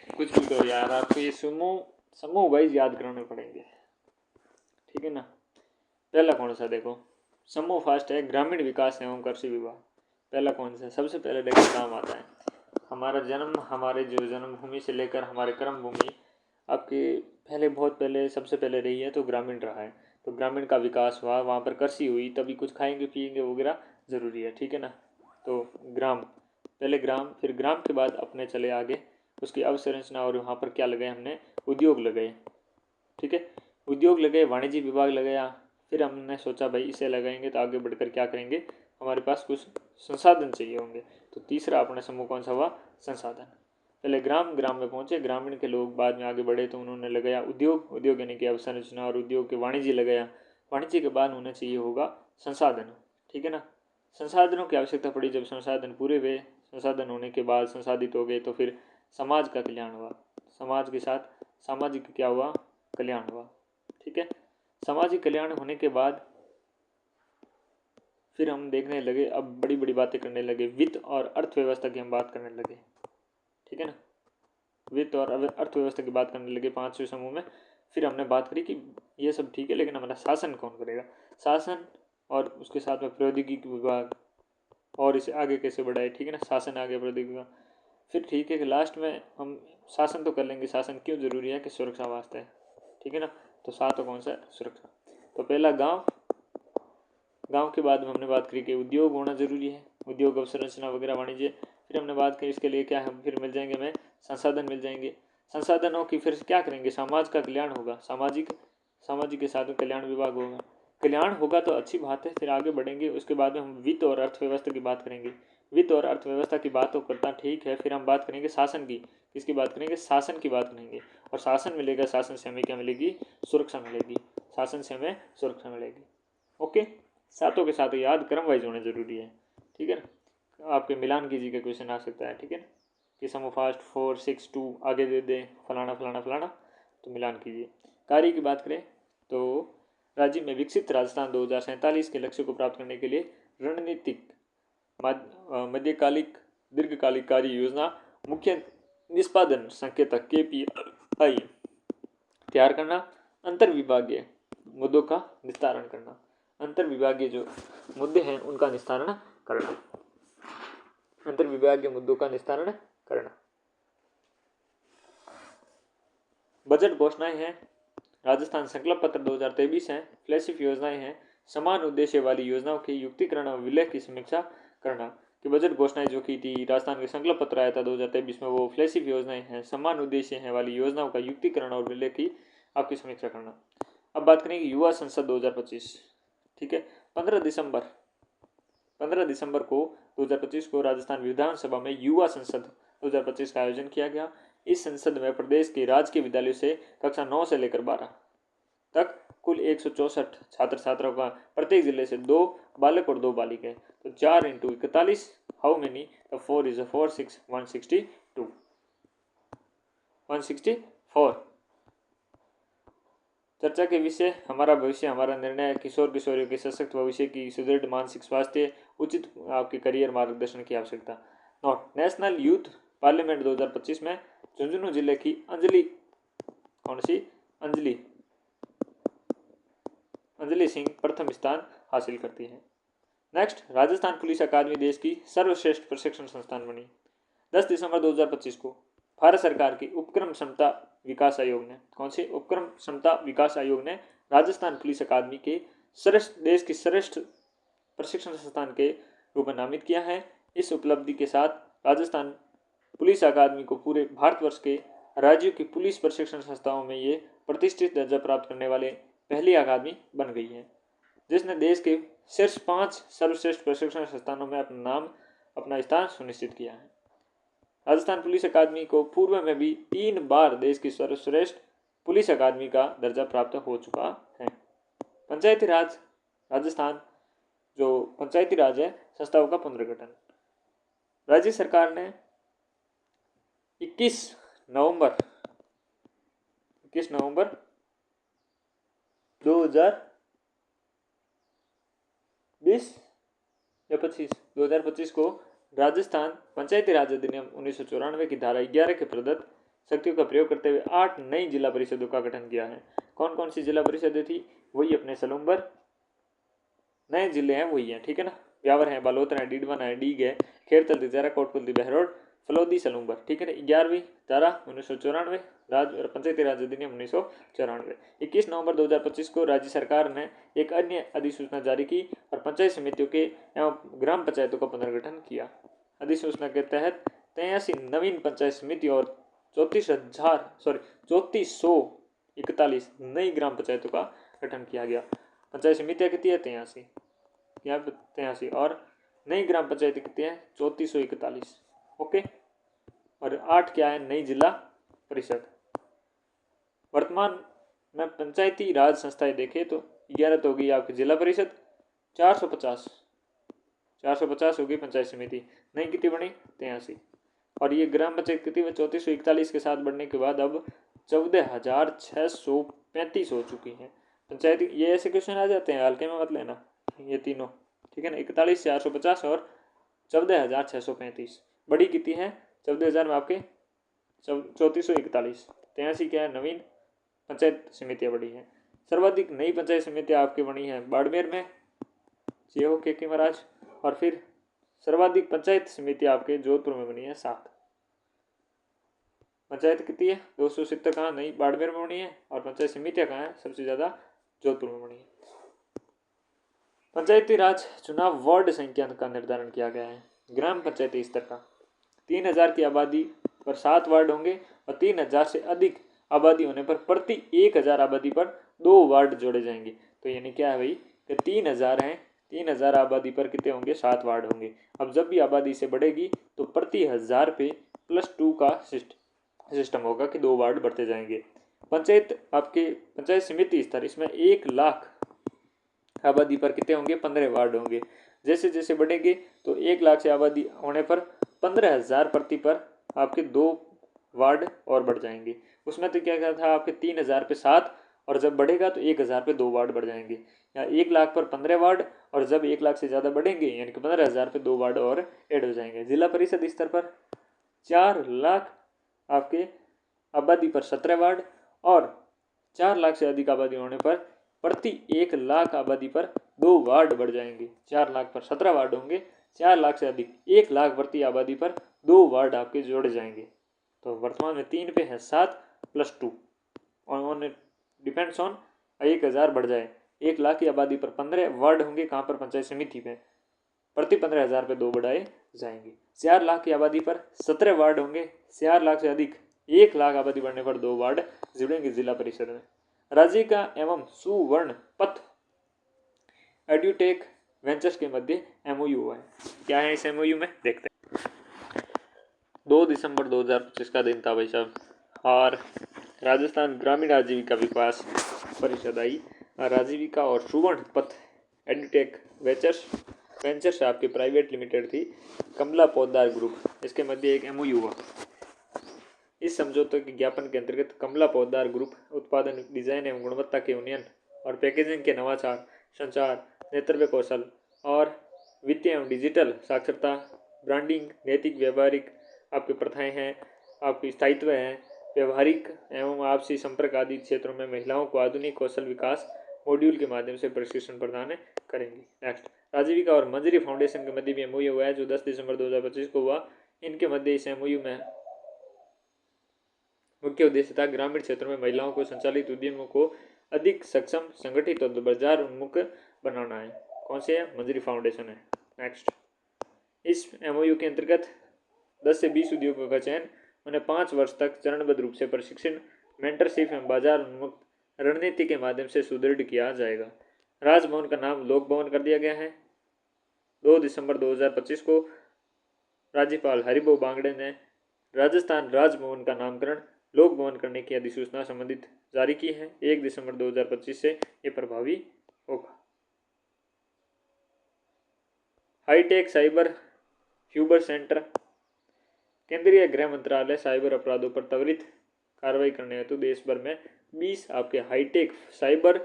कुछ भी तो यार, आपको ये समूह वाइज याद कराने पड़ेंगे। ठीक है ना। पहला कौन सा, देखो समूह फर्स्ट है ग्रामीण विकास एवं कृषि विभाग। पहला कौन सा है, सबसे पहले देखो नाम आता है हमारा जन्म, हमारे जो जन्मभूमि से लेकर हमारे कर्म भूमि आपके पहले, बहुत पहले, सबसे पहले रही है तो ग्रामीण रहा है। तो ग्रामीण का विकास हुआ, वहाँ पर कृषि हुई, तभी कुछ खाएंगे पिएंगे वगैरह ज़रूरी है। ठीक है ना। तो ग्राम, पहले ग्राम, फिर ग्राम के बाद अपने चले आगे उसकी अवसंरचना, और वहाँ पर क्या लगाए हमने, उद्योग लगाए। ठीक है, उद्योग लगाए, वाणिज्य विभाग लगाया, फिर हमने सोचा भाई इसे लगाएंगे तो आगे बढ़कर क्या करेंगे, हमारे पास कुछ संसाधन चाहिए होंगे। तो तीसरा अपना समूह कौन सा हुआ, संसाधन। पहले ग्राम में पहुंचे, ग्रामीण के लोग बाद में आगे बढ़े तो उन्होंने लगाया उद्योग यानी कि अवसंरचना और उद्योग के वाणिज्य लगाया। वाणिज्य के बाद उन्हें चाहिए होगा संसाधन, ठीक है ना। संसाधनों की आवश्यकता पड़ी, जब संसाधन पूरे हुए, संसाधन होने के बाद संसाधित हो गए तो फिर समाज का कल्याण हुआ, समाज के साथ सामाजिक क्या हुआ, कल्याण हुआ, ठीक है। सामाजिक कल्याण होने के बाद फिर हम देखने लगे, अब बड़ी बड़ी बातें करने लगे, वित्त और अर्थव्यवस्था की हम बात करने लगे, ठीक है ना। वित्त और अर्थव्यवस्था की बात करने लगे 5वें समूह में। फिर हमने बात करी कि ये सब ठीक है लेकिन हमारा शासन कौन करेगा, शासन और उसके साथ में प्रौद्योगिकी विभाग, और इसे आगे कैसे बढ़ाए, ठीक है ना, शासन आगे प्रौद्योगिकी विभाग। फिर ठीक है कि लास्ट में हम शासन तो कर लेंगे, शासन क्यों जरूरी है कि सुरक्षा वास्ते है, ठीक है ना। तो सातों कौन सा है, सुरक्षा। तो पहला गांव के बाद हमने बात करी कि उद्योग होना जरूरी है, उद्योग अवसंरचना वगैरह वाणिज्य। फिर हमने बात की इसके लिए क्या हम फिर मिल जाएंगे, हमें संसाधन मिल जाएंगे। संसाधनों की फिर क्या करेंगे, समाज का कल्याण होगा, सामाजिक के साथ कल्याण विभाग होगा। कल्याण होगा तो अच्छी बात है, फिर आगे बढ़ेंगे। उसके बाद में हम वित्त और अर्थव्यवस्था की बात करेंगे। वित्त और अर्थव्यवस्था की बात तो करता ठीक है, फिर हम बात करेंगे शासन की। किसकी बात करेंगे, शासन की बात करेंगे। और शासन मिलेगा, शासन से हमें क्या मिलेगी, सुरक्षा मिलेगी, शासन से हमें सुरक्षा मिलेगी। ओके, सातों के साथ याद क्रम वाइज होने जरूरी है, ठीक है ना। आपके मिलान कीजिए का क्वेश्चन आ सकता है, ठीक है ना, कि सम फास्ट 4 6 2 आगे दे दें फलाना फलाना फलाना, तो मिलान कीजिए। कार्य की बात करें तो राज्य में विकसित राजस्थान 2047 के लक्ष्य को प्राप्त करने के लिए रणनीतिक, मध्यकालिक, दीर्घकालिक कार्य योजना, मुख्य निष्पादन संकेतक KPI तैयार करना, अंतर विभागीय मुद्दों का निस्तारण करना, अंतर विभागीय जो मुद्दे हैं उनका निस्तारण करना, अंतर विभागीय मुद्दों का निस्तारण करना। बजट घोषणाएं हैं, राजस्थान संकल्प पत्र 2023 है, फ्लैगशिप योजनाएं हैं, समान उद्देश्य वाली योजनाओं की युक्तिकरण और विलय की समीक्षा करना। कि बजट घोषणाएं जो की थी, राजस्थान के संकल्प पत्र आया था 2023 में, वो फ्लैगशिप योजनाएं हैं, समान उद्देश्य है वाली योजनाओं का युक्तिकरण और विलय की आपकी समीक्षा करना। अब बात करेंगे युवा संसद 2025, ठीक है। 15 दिसंबर को 2025 को राजस्थान विधानसभा में युवा संसद 2025 का आयोजन किया गया। इस संसद में प्रदेश के राजकीय विद्यालयों से कक्षा 9 से लेकर 12 तक कुल 164 छात्र छात्राओं का, प्रत्येक जिले से 2 बालक और 2 बालिकाएं। तो 4 × 41 हाउ मेनी, तो 4 is 4 6 162 164। चर्चा के विषय, हमारा भविष्य हमारा निर्णय, किशोर किशोरियों के सशक्त भविष्य की सुदृढ़ मानसिक स्वास्थ्य, उचित आपके करियर मार्गदर्शन की आवश्यकता। नोट, नेशनल यूथ पार्लियामेंट 2025 में झुंझुनू जिले की अंजलि, कौन सी अंजलि सिंह प्रथम स्थान हासिल करती है। नेक्स्ट, राजस्थान पुलिस अकादमी देश की सर्वश्रेष्ठ प्रशिक्षण संस्थान बनी। 10 दिसंबर 2025 को भारत सरकार की उपक्रम क्षमता विकास आयोग ने, कौन सी उपक्रम क्षमता विकास आयोग ने राजस्थान पुलिस अकादमी के देश की श्रेष्ठ प्रशिक्षण संस्थान के रूप में नामित किया है। इस उपलब्धि के साथ राजस्थान पुलिस अकादमी को पूरे भारतवर्ष के राज्यों की पुलिस प्रशिक्षण संस्थाओं में ये प्रतिष्ठित दर्जा प्राप्त करने वाले पहली अकादमी बन गई है, जिसने देश के शीर्ष 5 सर्वश्रेष्ठ प्रशिक्षण संस्थानों में अपना स्थान सुनिश्चित किया है। राजस्थान पुलिस अकादमी को पूर्व में भी 3 बार देश की सर्वश्रेष्ठ पुलिस अकादमी का दर्जा प्राप्त हो चुका है। पंचायती राज, राजस्थान जो पंचायती राज है संस्थाओं का पुनर्गठन, राज्य सरकार ने 21 नवंबर 2020 या 2025 को राजस्थान पंचायती राज अधिनियम 1994 की धारा 11 के प्रदत्त शक्तियों का प्रयोग करते हुए 8 नई जिला परिषदों का गठन किया है। कौन कौन सी जिला परिषदें थी, वही अपने सलूम्बर, नए जिले हैं वही हैं, ठीक है ना। ब्यावर है, बालोतरा है, डीडवन है, डीग है, खेरतल, तिजारा, कोटपुतली, बहरोड, फलोदी, सलूम्बर, ठीक है ना। 11वीं धारा 1994 पंचायती राज अधिनियम 1994। 21 नवंबर 2025 को राज्य सरकार ने एक अन्य अधिसूचना जारी की और पंचायत समितियों के एवं ग्राम पंचायतों का पुनर्गठन किया। अधिसूचना के तहत 83 नवीन पंचायत समिति और 3441 नई ग्राम पंचायतों का गठन किया गया। पंचायत समितियाँ कितनी है 83, यहाँ पे 83, और नई ग्राम पंचायत कितनी है 3441। ओके, और 8 क्या है नई जिला परिषद। वर्तमान में पंचायती राज संस्थाएं देखें तो 11 तो होगी आपकी जिला परिषद, 450 होगी पंचायत समिति, नई कितनी बनी 83, और ये ग्राम पंचायत कितनी 3441 के साथ बढ़ने के बाद अब 14,635 हो चुकी हैं पंचायत। ये ऐसे क्वेश्चन आ जाते हैं, हल्के में मत लेना ये तीनों, ठीक है ना। 41,450 और 14,635, बड़ी कितनी है 14,000 में आपके 3441। 83 क्या है नवीन पंचायत समितियाँ बड़ी हैं। सर्वाधिक नई पंचायत समितियाँ आपकी बनी हैं बाड़मेर में, ये हो के महाराज, और फिर सर्वाधिक पंचायत समितियाँ आपके जोधपुर में बनी है 7। पंचायत कितनी है 270 कहाँ नई बाड़मेर में बनी है, और पंचायत समितियाँ कहाँ है सबसे ज़्यादा जोधपुर में बनी है। पंचायती राज चुनाव वार्ड संख्या का निर्धारण किया गया है। ग्राम पंचायती स्तर का 3000 की आबादी पर 7 वार्ड होंगे, और 3000 से अधिक आबादी होने पर प्रति 1000 आबादी पर 2 वार्ड जोड़े जाएंगे। तो यानी क्या है भाई कि 3000 हैं, 3000 आबादी पर कितने होंगे 7 वार्ड होंगे। अब जब भी आबादी से बढ़ेगी तो प्रति 1000 पे +2 का सिस्टम होगा कि 2 वार्ड बढ़ते जाएंगे। पंचायत आपके पंचायत समिति स्तर, इसमें 1 लाख आबादी पर कितने होंगे 15 वार्ड होंगे। जैसे जैसे बढ़ेंगे तो 1 लाख से आबादी होने पर 15,000 प्रति पर आपके 2 वार्ड और बढ़ जाएंगे। उसमें तो क्या था आपके 3000 पे 7, और जब बढ़ेगा तो 1000 पे 2 वार्ड बढ़ जाएंगे, या 1 लाख पर 15 वार्ड, और जब 1 लाख से ज़्यादा बढ़ेंगे यानी कि 15,000 पे 2 वार्ड और ऐड हो जाएंगे। जिला परिषद स्तर पर 4 लाख आपके आबादी पर 17 वार्ड, और 4 लाख से अधिक आबादी होने पर प्रति 1 लाख आबादी पर 2 वार्ड बढ़ जाएंगे। 4 लाख पर 17 वार्ड होंगे, 4 लाख से अधिक 1 लाख प्रति आबादी पर 2 वार्ड आपके जोड़े जाएंगे। तो वर्तमान में 3 पे है 7 + 2, और डिपेंड्स ऑन 1000 बढ़ जाए। 1 लाख की आबादी पर 15 वार्ड होंगे, कहाँ पर पंचायत समिति में, प्रति 15,000 पे 2 बढ़ाए जाएंगे। 4 लाख की आबादी पर 17 वार्ड होंगे, 4 लाख से अधिक 1 लाख आबादी बढ़ने पर 2 वार्ड जुड़ेंगे जिला परिषद में। राज्य का एवं सुवर्ण पथ एड्यूटेक वेंचर्स के मध्य MOU हुआ है। क्या है इस MOU में देखते हैं। 2 दिसंबर 2025 का दिन था भाई साहब, और राजस्थान ग्रामीण आजीविका विकास परिषद आई। आजीविका और सुवर्ण पथ एड्यूटेक वेंचर्स आपकी प्राइवेट लिमिटेड थी, कमला पौधार ग्रुप, इसके मध्य एक MOU हुआ। इस समझौते के ज्ञापन के अंतर्गत कमला पौधार ग्रुप उत्पादन, डिजाइन एवं गुणवत्ता के उन्नयन और पैकेजिंग के नवाचार, संचार, नेतृत्व कौशल और वित्तीय एवं डिजिटल साक्षरता, ब्रांडिंग, नैतिक व्यावहारिक आपकी प्रथाएं हैं, आपकी स्थायित्व है, व्यवहारिक एवं आपसी संपर्क आदि क्षेत्रों में महिलाओं को आधुनिक कौशल विकास मॉड्यूल के माध्यम से प्रशिक्षण प्रदान करेंगे। नेक्स्ट, आजीविका और मंजरी फाउंडेशन के मध्य भी MOU हुआ है जो 10 दिसंबर 2025 को हुआ। इनके मध्य इस MOU में मुख्य उद्देश्य था ग्रामीण क्षेत्रों में महिलाओं को संचालित उद्यमों को अधिक सक्षम, संगठित और बाजार उन्मुख बनाना है। कौन से है? मंजरी फाउंडेशन है। नेक्स्ट, इस MOU के अंतर्गत 10 से 20 उद्योगों का चयन उन्हें 5 वर्ष तक चरणबद्ध रूप से प्रशिक्षण, मेंटरशिप एवं बाजार उन्मुख रणनीति के माध्यम से सुदृढ़ किया जाएगा। राजभवन का नाम लोक भवन कर दिया गया है। 2 दिसंबर 2025 को राज्यपाल हरिभाऊ बागड़े ने राजस्थान राजभवन का नामकरण लोक भवन करने की अधिसूचना संबंधित जारी की है। 1 दिसंबर 2025 से ये प्रभावी होगा। हाईटेक साइबर फ्यूबर सेंटर, केंद्रीय गृह मंत्रालय साइबर अपराधों पर त्वरित कार्रवाई करने हेतु देश भर में 20 आपके हाईटेक साइबर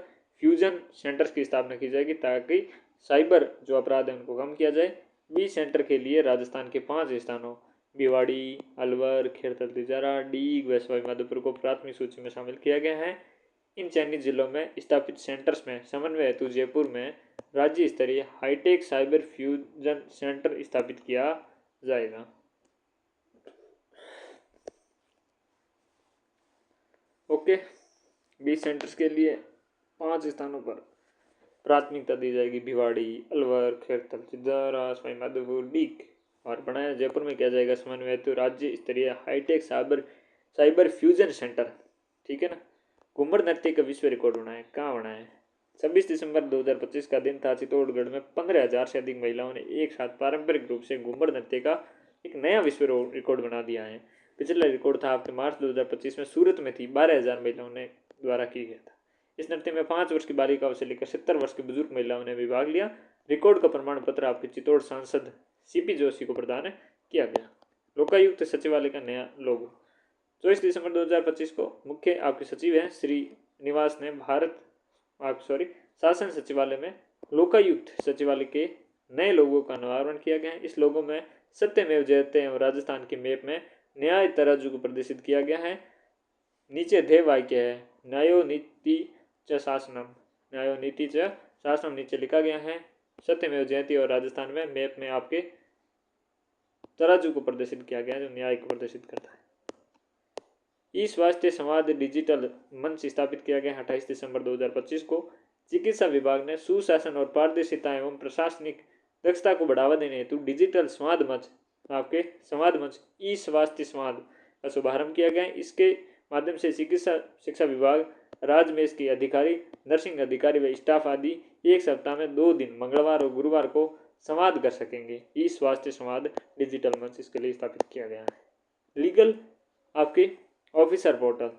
फ्यूजन सेंटर्स की स्थापना की जाएगी ताकि साइबर जो अपराध है उनको कम किया जाए। 20 सेंटर के लिए राजस्थान के 5 स्थानों भिवाड़ी, अलवर, खेरतल तिजारा, डीग व सवाई माधोपुर को प्राथमिक सूची में शामिल किया गया है। इन चयनित जिलों में स्थापित सेंटर्स में समन्वय हेतु जयपुर में राज्य स्तरीय हाईटेक साइबर फ्यूजन सेंटर स्थापित किया जाएगा। ओके, 20 सेंटर्स के लिए 5 स्थानों पर प्राथमिकता दी जाएगी, भिवाड़ी, अलवर, खेरतल तिजारा, सवाई माधोपुर, डीग, और बनाया जयपुर में किया जाएगा समन्वय हेतु राज्य स्तरीय हाईटेक साइबर फ्यूजन सेंटर। ठीक है ना। घूमर नृत्य का विश्व रिकॉर्ड बना है, कहाँ बना है? 26 दिसंबर 2025 का दिन था। चित्तौड़गढ़ में 15,000 से अधिक महिलाओं ने एक साथ पारंपरिक रूप से घूमर नृत्य का एक नया विश्व रिकॉर्ड बना दिया है। पिछला रिकॉर्ड था आपके मार्च 2025 में सूरत में थी, 12,000 महिलाओं ने द्वारा की गया था। इस नृत्य में 5 वर्ष की बालिकाओं से लेकर 70 वर्ष की बुजुर्ग महिलाओं ने विभाग लिया। रिकॉर्ड का प्रमाण पत्र आपके चित्तौड़ सांसद सीपी जोशी को प्रदान किया गया। लोकायुक्त सचिवालय का नया लोगो। 24 दिसंबर 2025 को मुख्य आपके सचिव हैं श्री निवास ने शासन सचिवालय में लोकायुक्त सचिवालय के नए लोगों का अनावरण किया गया है। इस लोगो में सत्यमेव जयते एवं राजस्थान के मैप में न्याय तराजू को प्रदर्शित किया गया है। नीचे ध्येय वाक्य है न्यायो नीति च शासनम, न्यायो नीति च शासनम नीचे लिखा गया है। सत्यमेव जयते और राजस्थान में मैप में आपके तराजू को प्रदर्शित किया गया है जो न्याय को प्रदर्शित करता है। ई स्वास्थ्य संवाद डिजिटल मंच स्थापित किया गया 28 दिसंबर 2025 को। चिकित्सा विभाग ने सुशासन और पारदर्शिता एवं प्रशासनिक दक्षता को बढ़ावा देने हेतु डिजिटल संवाद मंच आपके संवाद मंच ई स्वास्थ्य संवाद का शुभारंभ किया गया है। इसके माध्यम से चिकित्सा शिक्षा विभाग, राजमेश के अधिकारी, नर्सिंग अधिकारी व स्टाफ आदि एक सप्ताह में 2 दिन मंगलवार और गुरुवार को संवाद कर सकेंगे। ई स्वास्थ्य संवाद डिजिटल मंच इसके लिए स्थापित किया गया है। लीगल आपके ऑफिसर पोर्टल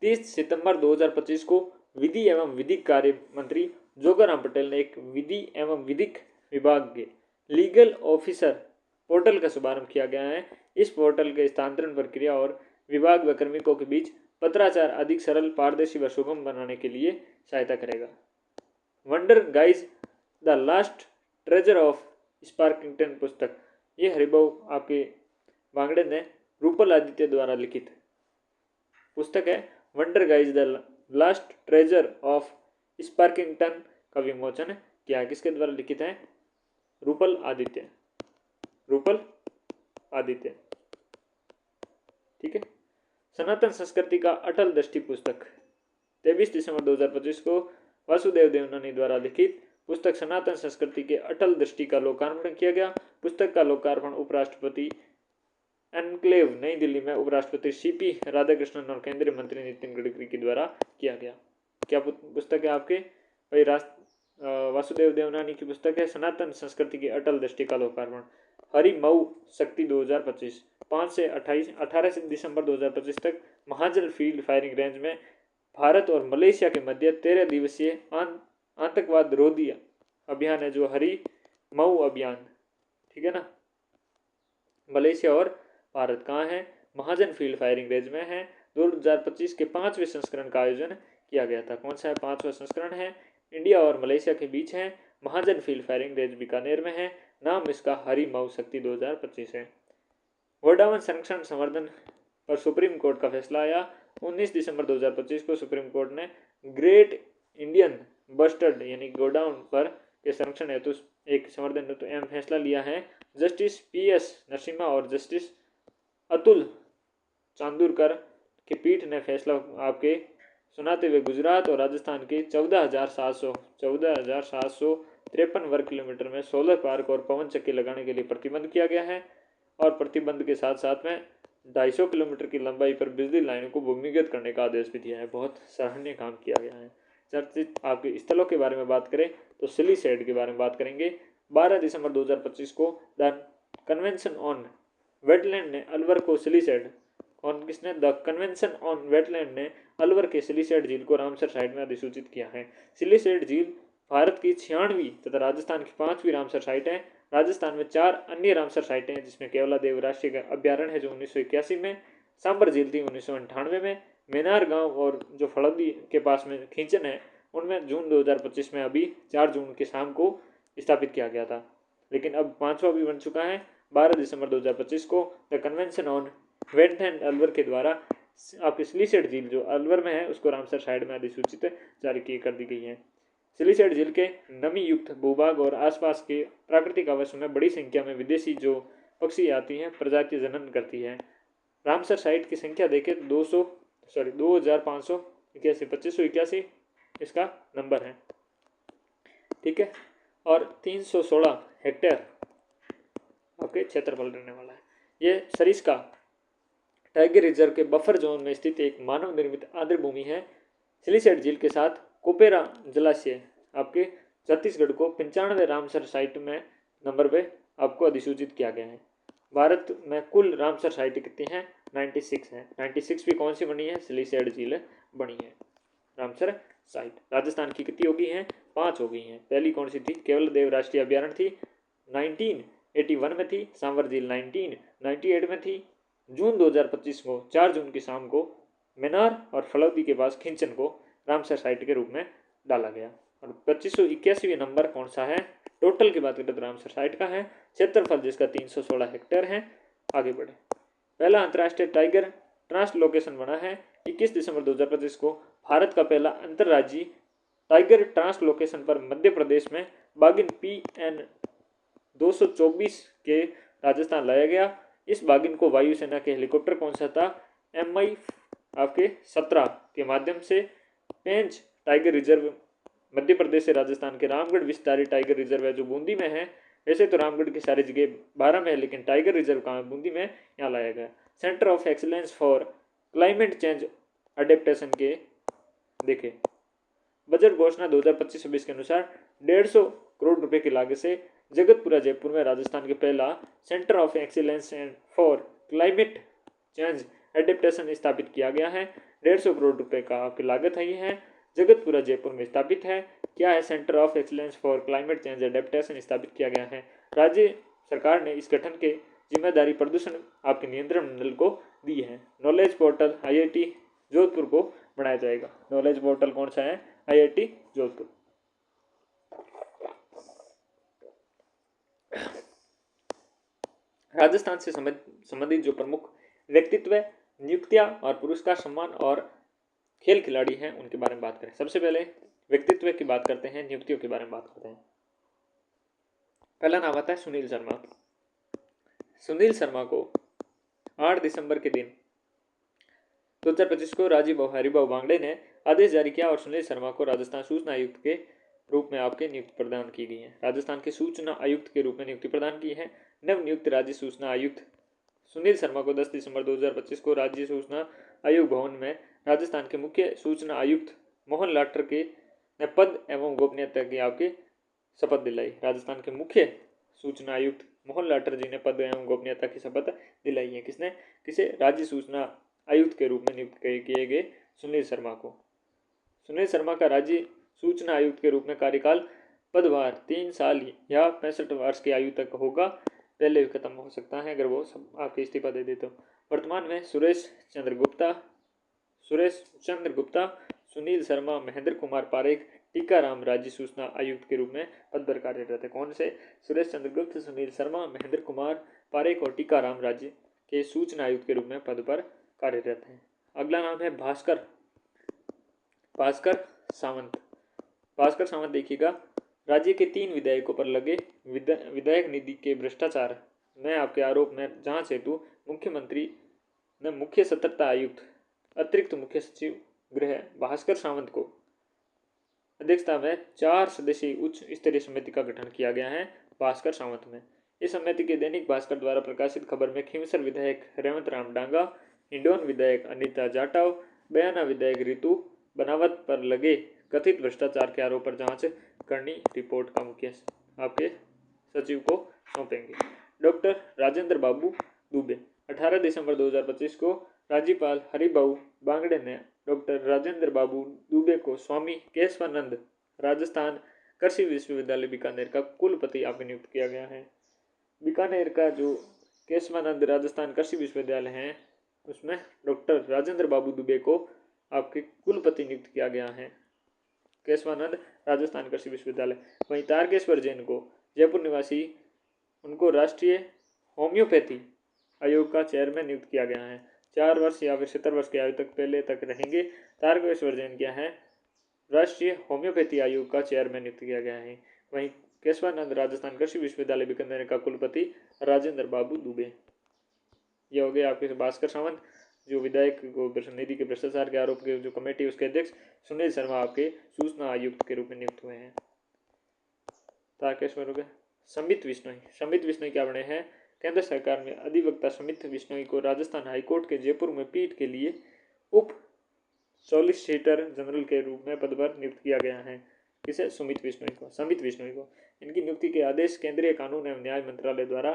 30 सितंबर 2025 को विधि एवं विधिक कार्य मंत्री जोगाराम पटेल ने एक विधि एवं विधिक विभाग के लीगल ऑफिसर पोर्टल का शुभारंभ किया गया है। इस पोर्टल के स्थानांतरण प्रक्रिया और विभाग व कार्मिकों के बीच पत्राचार अधिक सरल, पारदर्शी व सुगम बनाने के लिए सहायता करेगा। Wonder guys the last treasure of Sparkington पुस्तक, ये हरिभाऊ आपके बांगड़े ने रूपल आदित्य द्वारा लिखित पुस्तक है। Wonder guys the last treasure of Sparkington का विमोचन किया है। किसके द्वारा लिखित है? रूपल आदित्य, रूपल आदित्य। ठीक है। सनातन संस्कृति का अटल दृष्टि पुस्तक 23 दिसंबर 2025 को वासुदेव देवनानी द्वारा लिखित पुस्तक सनातन संस्कृति के अटल दृष्टि का लोकार्पण किया गया। पुस्तक का लोकार्पण उपराष्ट्रपति एनक्लेव नई दिल्ली में उपराष्ट्रपति सीपी राधाकृष्णन और केंद्रीय मंत्री नितिन गडकरी के द्वारा किया गया। क्या पुस्तक है आपके भाई? वासुदेव देवनानी की पुस्तक है सनातन संस्कृति की अटल दृष्टि का लोकार्पण। हरि मऊ शक्ति 2025 5 से 18 दिसंबर 2025 तक महाजन फील्ड फायरिंग रेंज में भारत और मलेशिया के मध्य 13 दिवसीय आतंकवाद रोधी अभियान है जो हरि मऊ अभियान। ठीक है ना। मलेशिया और भारत कहाँ है? महाजन फील्ड फायरिंग रेंज में है। 2025 के 5वें संस्करण का आयोजन किया गया था। कौन सा है? 5वां संस्करण है। इंडिया और मलेशिया के बीच है। महाजन फील्ड फायरिंग रेंज बीकानेर में है। नाम इसका हरि मऊ शक्ति 2025 है। गोडावण संरक्षण संवर्धन पर सुप्रीम कोर्ट का फैसला आया। 19 दिसंबर 2025 को सुप्रीम कोर्ट ने ग्रेट इंडियन बस्टर्ड यानी गोडाउन पर के संरक्षण हेतु एक संवर्धन हेतु अहम फैसला लिया है। जस्टिस PS नरसिम्हा और जस्टिस अतुल चांदूरकर की पीठ ने फैसला आपके सुनाते हुए गुजरात और राजस्थान के 14,753 वर्ग किलोमीटर में सोलर पार्क और पवन चक्की लगाने के लिए प्रतिबंध किया गया है और प्रतिबंध के साथ साथ में 250 किलोमीटर की लंबाई पर बिजली लाइनों को भूमिगत करने का आदेश भी दिया है। बहुत सराहनीय काम किया गया है। चर्चित आपके स्थलों के बारे में बात करें तो सिलीसेड के बारे में बात करेंगे। 12 दिसंबर 2025 को द कन्वेंशन ऑन वेटलैंड ने अलवर को सिलीसेड किसने? द कन्वेंशन ऑन वेटलैंड ने अलवर के सिलीसेड झील को रामसर साइट में अधिसूचित किया है। सिलीसेड झील भारत की 96वीं तथा राजस्थान की 5वीं रामसर साइट है। राजस्थान में 4 अन्य रामसर साइटें हैं जिसमें केवलादेव राष्ट्रीय अभ्यारण्य है जो 1981 में, सांबर झील थी 1998 में, मेनार गांव और जो फड़ौदी के पास में खींचन है उनमें जून 2025 में अभी 4 जून की शाम को स्थापित किया गया था। लेकिन अब 5वां भी बन चुका है। 12 दिसंबर 2025 को the convention on wetland Alwar के द्वारा आपकी सिलीसेड झील जो अलवर में है उसको रामसर साइट में अधिसूचित जारी कर दी गई है। सिलीसेड झील के नमी युक्त भूभाग और आसपास के प्राकृतिक आवासों में बड़ी संख्या में विदेशी जो पक्षी आती हैं प्रजाति जनन करती है। रामसर साइट की संख्या देखें तो 2581 इसका नंबर है। ठीक है। और 316 हेक्टेयर आपके क्षेत्रफल रहने वाला है। ये सरिस्का टाइगर रिजर्व के बफर जोन में स्थित एक मानव निर्मित आर्द्र भूमि है। सिलीसेड झील के साथ कोपेरा जलाशय आपके छत्तीसगढ़ को 95वें रामसर साइट में नंबर पे आपको अधिसूचित किया गया है। भारत में कुल रामसर साइट कितनी है? 96 है। 96 भी कौन सी बनी है? सिलीसेड झील बनी है रामसर साइट। राजस्थान की कितनी हो गई हैं? 5 हो गई हैं। पहली कौन सी थी? केवल देव राष्ट्रीय अभ्यारण्य थी, 1981 में थी। सांवर झील 1998 में थी। जून 2025 को 4 जून की शाम को मेनार और फलौदी के पास खिंचन को रामसर साइट के रूप में डाला गया। और 2581 नंबर कौन सा है? टोटल की बात करें तो रामसर साइट का है। क्षेत्रफल जिसका 316 हेक्टेयर है। आगे बढ़े। पहला अंतर्राष्ट्रीय टाइगर ट्रांसलोकेशन बना है 21 दिसंबर 2025 को। भारत का पहला अंतर्राज्यीय टाइगर ट्रांसलोकेशन पर मध्य प्रदेश में बागिन PN 224 के राजस्थान लाया गया। इस बागिन को वायुसेना के हेलीकॉप्टर कौन सा था? MI आपके 17 के माध्यम से पेंच टाइगर रिजर्व मध्य प्रदेश से राजस्थान के रामगढ़ विस्तारी टाइगर रिजर्व है जो बूंदी में है। वैसे तो रामगढ़ की सारी जगह 12 में है, लेकिन टाइगर रिजर्व कहाँ है? बूंदी में, यहाँ लाया गया। Centre of excellence for climate change adaptation के देखे बजट घोषणा 2025-26 के अनुसार 150 करोड़ रुपए की लागत से जगतपुरा जयपुर में राजस्थान के पहला centre of excellence for climate change adaptation स्थापित किया गया है। 150 करोड़ रुपए का आपकी लागत है। ये है जगतपुरा जयपुर में स्थापित है। क्या है? Centre of excellence for climate change adaptation स्थापित किया गया है। राज्य सरकार ने इस गठन के जिम्मेदारी प्रदूषण आपके नियंत्रण मंडल को दी है। नॉलेज पोर्टल IIT जोधपुर को बनाया जाएगा। नॉलेज पोर्टल कौन सा है? IIT जोधपुर। राजस्थान से संबंधित जो प्रमुख व्यक्तित्व, नियुक्तियां और पुरस्कार, सम्मान और खेल खिलाड़ी हैं उनके बारे में बात करें। सबसे पहले व्यक्तित्व की बात करते हैं, नियुक्तियों के बारे में बात करते हैं। पहला नाम आता है सुनील शर्मा। सुनील शर्मा को 8 दिसंबर के दिन 2025 को राजीव हरिभाऊ बांगड़े ने आदेश जारी किया और सुनील शर्मा को राजस्थान सूचना आयुक्त के रूप में आपके नियुक्ति प्रदान की गई है। राजस्थान के सूचना आयुक्त के रूप में नियुक्ति प्रदान की है। नव नियुक्त राज्य सूचना आयुक्त सुनील शर्मा को 10 दिसंबर 2025 को राज्य सूचना आयोग भवन में राजस्थान के मुख्य सूचना आयुक्त मोहन लाटर के ने पद एवं गोपनीयता की आपके शपथ दिलाई। राजस्थान के मुख्य सूचना आयुक्त मोहन लाटर जी ने पद एवं गोपनीयता की शपथ दिलाई है। किसने? किसे? राज्य सूचना आयुक्त के रूप में नियुक्त किए गए सुनील शर्मा को। सुनील शर्मा का राज्य सूचना आयुक्त के रूप में कार्यकाल पदभार 3 साल या 65 वर्ष की आयु तक होगा। पहले भी खत्म हो सकता है अगर वो सब आपके इस्तीफा दे दे तो। वर्तमान में सुरेश चंद्र गुप्ता, सुनील शर्मा, महेंद्र कुमार पारेख, टीकाराम राज्य सूचना आयुक्त के रूप में पद पर कार्यरत है। कौन से? सुरेश चंद्र गुप्ता, सुनील शर्मा, महेंद्र कुमार पारेख और टीकाराम राज्य के सूचना आयुक्त के रूप में पद पर कार्यरत हैं। अगला नाम है भास्कर सावंत। भास्कर सावंत देखिएगा, राज्य के 3 विधायकों पर लगे विधायक निधि के भ्रष्टाचार में आपके आरोप में जांच हेतु मुख्यमंत्री ने मुख्य सतर्कता आयुक्त अतिरिक्त मुख्य सचिव गृह भास्कर सावंत को अध्यक्षता में 4 सदस्यीय उच्च स्तरीय समिति का गठन किया गया है। भास्कर सावंत में इस समिति के दैनिक भास्कर द्वारा प्रकाशित खबर में खींवसर विधायक रेवंत राम डांगा, हिंडौन विधायक अनिता जाटव, बयाना विधायक रितु बनावत पर लगे कथित भ्रष्टाचार के आरोप पर जांच करनी रिपोर्ट का मुख्य आपके सचिव को सौंपेंगे। डॉक्टर राजेंद्र बाबू दुबे 18 दिसंबर 2025 को राज्यपाल हरिभाऊ बांगड़े ने डॉक्टर राजेंद्र बाबू दुबे को स्वामी केशवानंद राजस्थान कृषि विश्वविद्यालय बीकानेर का कुलपति आपको नियुक्त किया गया है। बीकानेर का जो केशवानंद राजस्थान कृषि विश्वविद्यालय है उसमें डॉक्टर राजेंद्र बाबू दुबे को आपके कुलपति नियुक्त किया गया है। केशवानंद राजस्थान कृषि विश्वविद्यालय। वहीं तारकेश्वर जैन को जयपुर निवासी उनको राष्ट्रीय होम्योपैथी आयोग का चेयरमैन नियुक्त किया गया है। 4 वर्ष या फिर 70 वर्ष की आयु तक पहले तक रहेंगे। तारकेश्वर जैन क्या है? राष्ट्रीय होम्योपैथी आयोग का चेयरमैन नियुक्त किया गया है। वहीं केशवानंद राजस्थान कृषि विश्वविद्यालय बीकानेर का कुलपति राजेंद्र बाबू दुबे। ये हो गया आपके भास्कर सावंत जो विधायक को निधि के भ्रष्टाचार के आरोप के जो कमेटी उसके अध्यक्ष सुनील शर्मा आपके सूचना आयुक्त के रूप में नियुक्त हुए हैं। तारकेश्वर हो गए। संबित बिश्नोई क्या बने हैं? केंद्र सरकार में अधिवक्ता संबित बिश्नोई को राजस्थान हाईकोर्ट के जयपुर में पीठ के लिए उप सॉलिसिटर जनरल के रूप में पद पर नियुक्त किया गया है। किसे? समित बिश्नोई को। इनकी नियुक्ति के आदेश केंद्रीय कानून एवं न्याय मंत्रालय द्वारा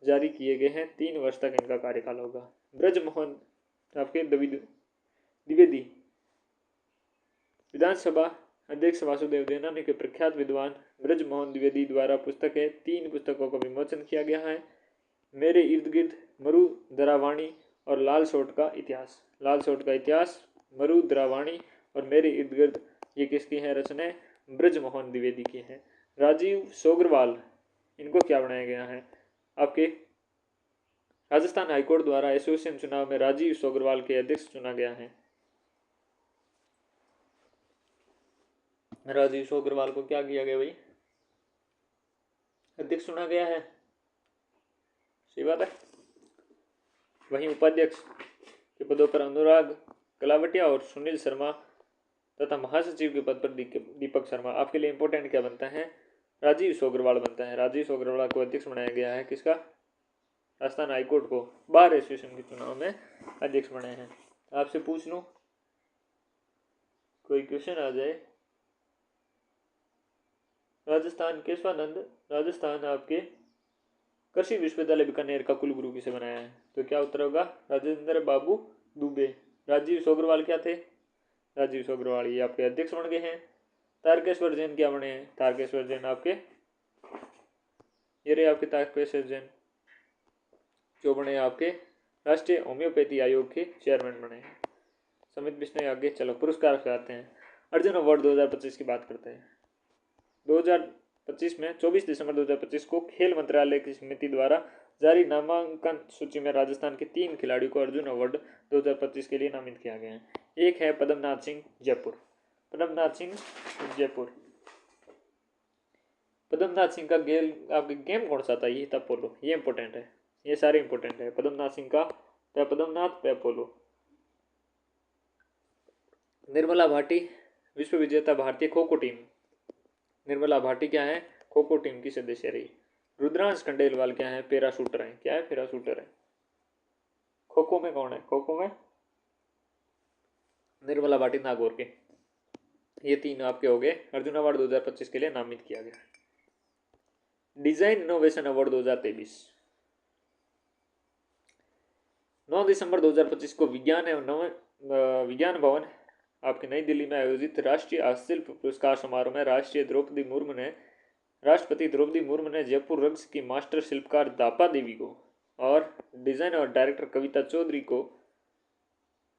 जारी किए गए हैं। 3 वर्ष तक इनका कार्यकाल होगा। ब्रजमोहन आपके द्विवेदी विधानसभा अध्यक्ष वासुदेव देवनानी के प्रख्यात विद्वान ब्रजमोहन द्विवेदी द्वारा पुस्तक है। 3 पुस्तकों का विमोचन किया गया है। मेरे इर्द गिर्द, मरुधरावाणी और लाल सोट का इतिहास। लाल सोट का इतिहास, मरुधरावाणी और मेरे इर्द गिर्द, ये किसकी है रचनाएं? ब्रजमोहन द्विवेदी की हैं। राजीव सोग्रवाल, इनको क्या बनाया गया है? आपके राजस्थान हाईकोर्ट द्वारा एसोसिएशन चुनाव में राजीव सोग्रवाल के अध्यक्ष चुना गया है। राजीव सोग्रवाल को क्या किया गया भाई? अध्यक्ष चुना गया है। सही बात है। वहीं उपाध्यक्ष के पदों पर अनुराग कलावटिया और सुनील शर्मा तथा महासचिव के पद पर दीपक शर्मा। आपके लिए इंपॉर्टेंट क्या बनता है? राजीव सोग्रवाल बनता है। राजीव सोग्रवाल को अध्यक्ष बनाया गया है। किसका? राजस्थान हाईकोर्ट को बार एसोसिएशन के चुनाव में अध्यक्ष बनाए हैं। आपसे पूछ लूं, कोई क्वेश्चन आ जाए। राजस्थान केशवानंद, राजस्थान आपके कृषि विश्वविद्यालय बीकानेर का कुलगुरु किसे बनाया है? तो क्या उत्तर होगा? राजेंद्र बाबू दुबे। राजीव सोग्रवाल क्या थे? राजीव सोग्रवाल ये आपके अध्यक्ष बन गए हैं। तारकेश्वर जैन क्या बने हैं? तारकेश्वर जैन आपके, ये रहे आपके तारकेश्वर जैन, जो बने आपके राष्ट्रीय होम्योपैथी आयोग के चेयरमैन बने हैं। समित बिश्नोई आगे। चलो पुरस्कार से आते हैं। अर्जुन अवार्ड 2025 की बात करते हैं। 2025 में 24 दिसंबर 2025 को खेल मंत्रालय की समिति द्वारा जारी नामांकन सूची में राजस्थान के 3 खिलाड़ियों को अर्जुन अवार्ड 2025 के लिए नामित किया गया है। एक है पद्मनाथ सिंह जयपुर। पद्मनाथ सिंह जयपुर। पद्मनाथ सिंह का आपके गेम कौन सा था? ये था पोलो। ये इंपॉर्टेंट है, ये सारे इंपॉर्टेंट है। पद्मनाथ सिंह का पद्मनाथ पोलो। निर्मला भाटी विश्व विजेता भारतीय खो खो टीम। निर्मला भाटी क्या है? खो खो टीम की सदस्य रही। रुद्रांश खंडेलवाल क्या है? पैराशूटर है। क्या है? पैराशूटर है। खो खो में कौन है? खो खो में निर्मला भाटी नागौर के। ये 3 आपके हो गए। अर्जुन अवार्ड 2025 के लिए नामित किया गया। Design innovation award 2023। 9 दिसंबर 2025 को विज्ञान भवन आपके नई दिल्ली में आयोजित राष्ट्रीय हस्तशिल्प पुरस्कार समारोह में राष्ट्रपति द्रौपदी मुर्मू ने जयपुर रग्स की मास्टर शिल्पकार दापा देवी को और डिजाइन और डायरेक्टर कविता चौधरी को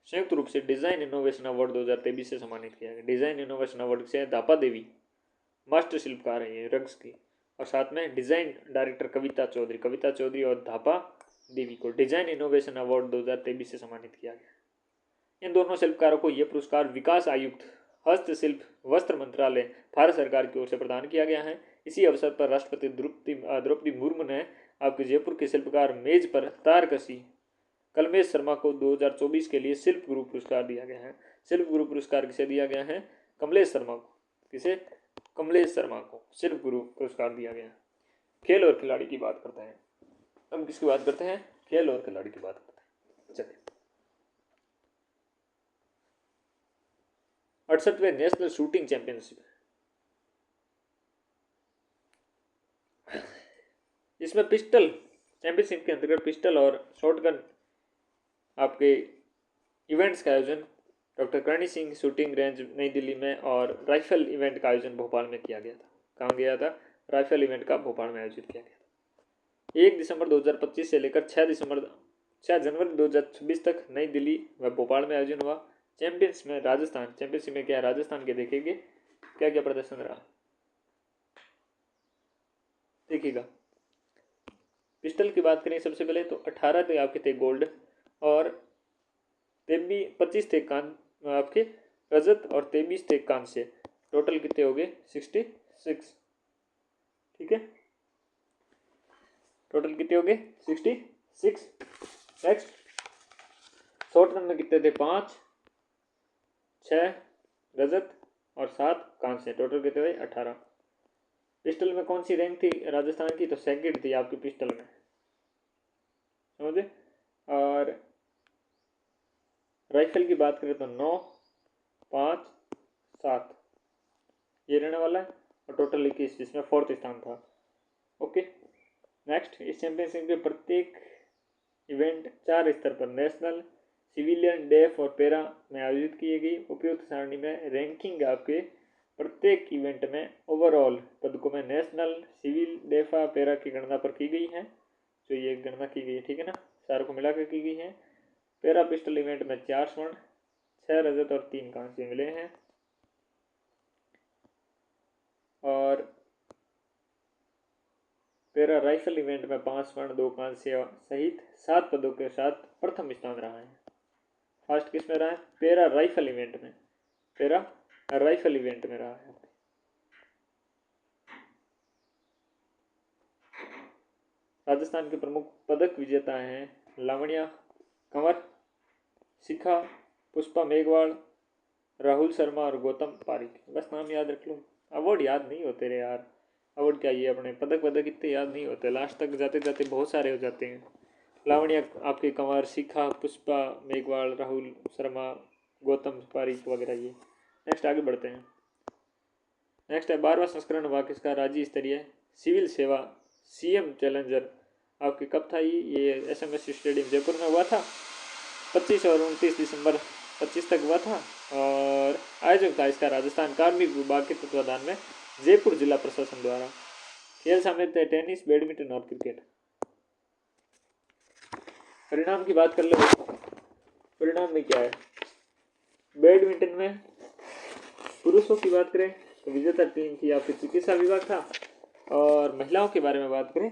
संयुक्त रूप से डिजाइन इनोवेशन अवार्ड 2023 से सम्मानित किया गया। डिजाइन इनोवेशन अवार्ड से दापा देवी मास्टर शिल्पकार है ये रग्स की, और साथ में डिजाइन डायरेक्टर कविता चौधरी और दापा देवी को डिजाइन इनोवेशन अवार्ड 2023 से सम्मानित किया गया। इन दोनों शिल्पकारों को यह पुरस्कार विकास आयुक्त हस्तशिल्प वस्त्र मंत्रालय भारत सरकार की ओर से प्रदान किया गया है। इसी अवसर पर राष्ट्रपति द्रौपदी मुर्मू ने आपके जयपुर के शिल्पकार मेज पर तारकसी कलमेश शर्मा को 2024 के लिए शिल्प गुरु पुरस्कार दिया गया है। शिल्प गुरु पुरस्कार किसे दिया गया है? कमलेश शर्मा को। किसे? कमलेश शर्मा को शिल्प गुरु पुरस्कार दिया गया। खेल और खिलाड़ी की बात करते हैं। हम किसकी बात करते हैं? खेल और खिलाड़ी की बात करते हैं। चलिए, 68वें नेशनल शूटिंग चैंपियनशिप, इसमें पिस्टल चैंपियनशिप के अंतर्गत पिस्टल और शॉटगन आपके इवेंट्स का आयोजन doctor Karni Singh shooting range नई दिल्ली में और राइफल इवेंट का आयोजन भोपाल में किया गया था। कहाँ गया था? राइफल इवेंट का भोपाल में आयोजित किया गया था। 1 दिसंबर 2025 से लेकर 6 जनवरी 2026 तक नई दिल्ली व भोपाल में आयोजन हुआ। चैंपियनशिप में क्या राजस्थान के देखेंगे क्या क्या प्रदर्शन रहा, देखिएगा। पिस्टल की बात करें सबसे पहले तो 18 थे आपके थे गोल्ड और 25 थे आपके रजत और 23 थे कांस्य। टोटल कितने हो गए? 66। ठीक है, टोटल कितने हो गए? 66। नेक्स्ट, शॉर्ट रन में कितने थे? 5, 6 रजत और 7 कांस्य। टोटल कितने थे? 18। पिस्टल में कौन सी रैंक थी राजस्थान की? तो सेकंड थी आपकी पिस्टल में, समझे। और राइफल की बात करें तो 9, 5, 7 ये रहने वाला है, और टोटल 21 जिसमें 4th स्थान था। ओके, नेक्स्ट, इस चैंपियनशिप के प्रत्येक इवेंट 4 स्तर पर नेशनल, सिविलियन, डेफ और पैरा में आयोजित किए गई। उपयुक्त सारणी में रैंकिंग आपके प्रत्येक इवेंट में ओवरऑल पदकों में नेशनल, सिविल, डेफा, पैरा की गणना पर की गई है। जो ये गणना की गई है, ठीक है ना, सारों को मिलाकर की गई है। पैरा पिस्टल इवेंट में 4 स्वर्ण, 6 रजत और 3 कांस्य मिले हैं। और पैरा राइफल इवेंट में 5 स्वर्ण, 2 कांस्य सहित 7 पदों के साथ प्रथम स्थान रहा है। फर्स्ट किस में रहा है? पैरा राइफल इवेंट में, पैरा राइफल इवेंट में रहा है। राजस्थान के प्रमुख पदक विजेता हैं लावण्या कंवर, शिखा, पुष्पा मेघवाल, राहुल शर्मा और गौतम पारिक। बस नाम याद रख लो, अवार्ड याद नहीं होते रे यार। अवार्ड क्या, ये अपने पदक इतने याद नहीं होते, लास्ट तक जाते जाते बहुत सारे हो जाते हैं। लावण्या आपके कंवर, शिखा, पुष्पा मेघवाल, राहुल शर्मा, गौतम पारिक वगैरह ये। नेक्स्ट आगे बढ़ते हैं। नेक्स्ट है 12वां संस्करण हुआ किसका? राज्य स्तरीय सिविल सेवा सीएम चैलेंजर आपके कब था? ये एसएमएस स्टेडियम जयपुर में हुआ था। 25 और 29 दिसंबर 25 तक हुआ था। और आयोजक था इसका राजस्थान कार्मिक विभाग के तत्वाधान में जयपुर जिला प्रशासन द्वारा। खेल शामिल थे टेनिस, बैडमिंटन और क्रिकेट। परिणाम की बात कर लो। परिणाम में क्या है? बैडमिंटन में पुरुषों की बात करें तो विजेता टीम थी आपकी चिकित्सा विभाग था। और महिलाओं के बारे में बात करें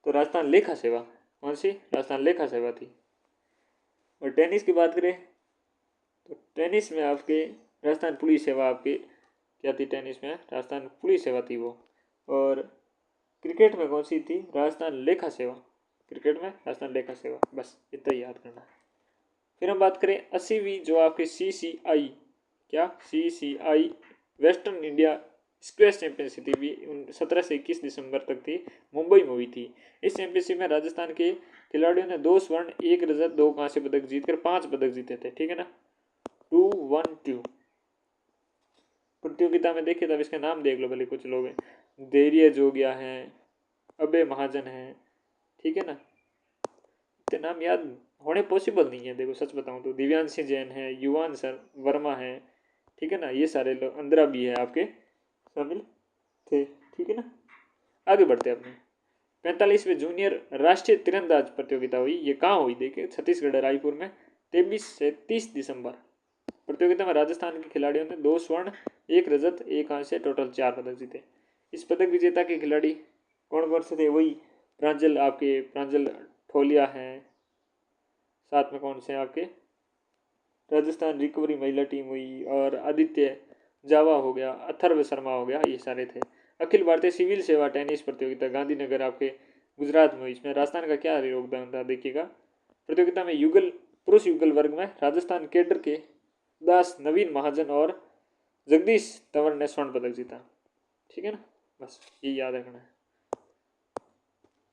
तो राजस्थान लेखा सेवा, कौन सी? राजस्थान लेखा सेवा थी। और टेनिस की बात करें तो टेनिस में आपके राजस्थान पुलिस सेवा आपकी क्या थी? टेनिस में राजस्थान पुलिस सेवा थी वो। और क्रिकेट में कौन सी थी? राजस्थान लेखा सेवा। क्रिकेट में राजस्थान लेखा सेवा, बस इतना ही याद करना है। फिर हम बात करें 80वीं जो आपकी CCI, क्या CCI western India squash championship थी, भी 17 से 21 दिसंबर तक थी, मुंबई में हुई थी। इस चैंपियनशिप में राजस्थान के खिलाड़ियों ने 2 स्वर्ण, 1 रजत, 2 कांस्य पदक जीतकर 5 पदक जीते थे, ठीक है ना। 2-1-2 प्रतियोगिता में देखिए, तब इसके नाम देख लो भले। कुछ लोग हैं, धैर्य जोगिया हैं, अबे महाजन हैं, ठीक है ना। इतने नाम याद होने पॉसिबल नहीं है। देखो सच बताऊं तो दिव्यांशी जैन है, युवान सर वर्मा है, ठीक है ना, ये सारे लोग, अंदरा भी है आपके शामिल थे, ठीक है ना। आगे बढ़ते हैं अपने 45वें जूनियर राष्ट्रीय तीरंदाज प्रतियोगिता हुई। ये कहाँ हुई? देखिए छत्तीसगढ़ रायपुर में 23 से 30 दिसंबर। प्रतियोगिता में राजस्थान के खिलाड़ियों ने 2 स्वर्ण, 1 रजत, 1 कांस्य, टोटल 4 पदक जीते। इस पदक विजेता के खिलाड़ी कौन कौन से थे? वही प्रांजल, आपके प्रांजल ठोलिया हैं, साथ में कौन से आपके राजस्थान रिकवरी महिला टीम हुई, और आदित्य जावा हो गया, अथर्व शर्मा हो गया, ये सारे थे। अखिल भारतीय सिविल सेवा टेनिस प्रतियोगिता गांधीनगर आपके गुजरात में हुई। इसमें राजस्थान का क्या योगदान था देखिएगा। प्रतियोगिता में युगल, पुरुष युगल वर्ग में राजस्थान केडर के दास नवीन महाजन और जगदीश तंवर ने स्वर्ण पदक जीता, ठीक है ना। बस ये याद रखना है।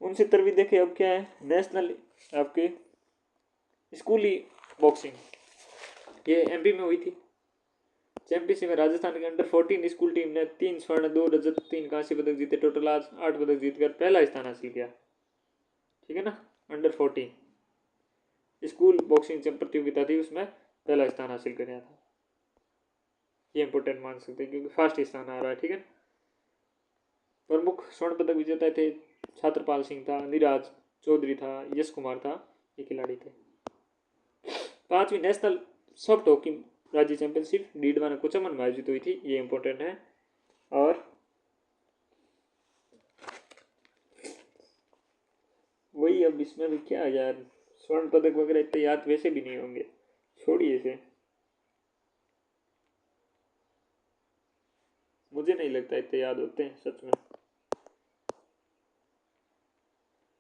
69वीं देखिए अब क्या है? नेशनल आपके स्कूली बॉक्सिंग, ये MP में हुई थी। चैंपियनशिप में राजस्थान के अंडर 14 स्कूल टीम ने 3 स्वर्ण, 2 रजत, 3 कांस्य पदक जीते, टोटल आज 8 पदक जीतकर पहला स्थान हासिल किया, ठीक है ना। अंडर 14 स्कूल बॉक्सिंग प्रतियोगिता थी, उसमें पहला स्थान हासिल किया था। ये इंपोर्टेंट मान सकते हैं क्योंकि फर्स्ट स्थान आ रहा है, ठीक है। प्रमुख स्वर्ण पदक विजेता थे छात्रपाल सिंह था, नीराज चौधरी था, यश कुमार था, ये खिलाड़ी थे। 5वीं नेशनल सॉफ्ट हॉकी राज्य चैंपियनशिप डीडवाना कुचमन में आयोजित हुई थी, ये इंपॉर्टेंट है। और वही, अब इसमें भी क्या यार, स्वर्ण पदक वगैरह इतने याद वैसे भी नहीं होंगे, छोड़िए इसे, मुझे नहीं लगता इतने याद होते हैं सच में।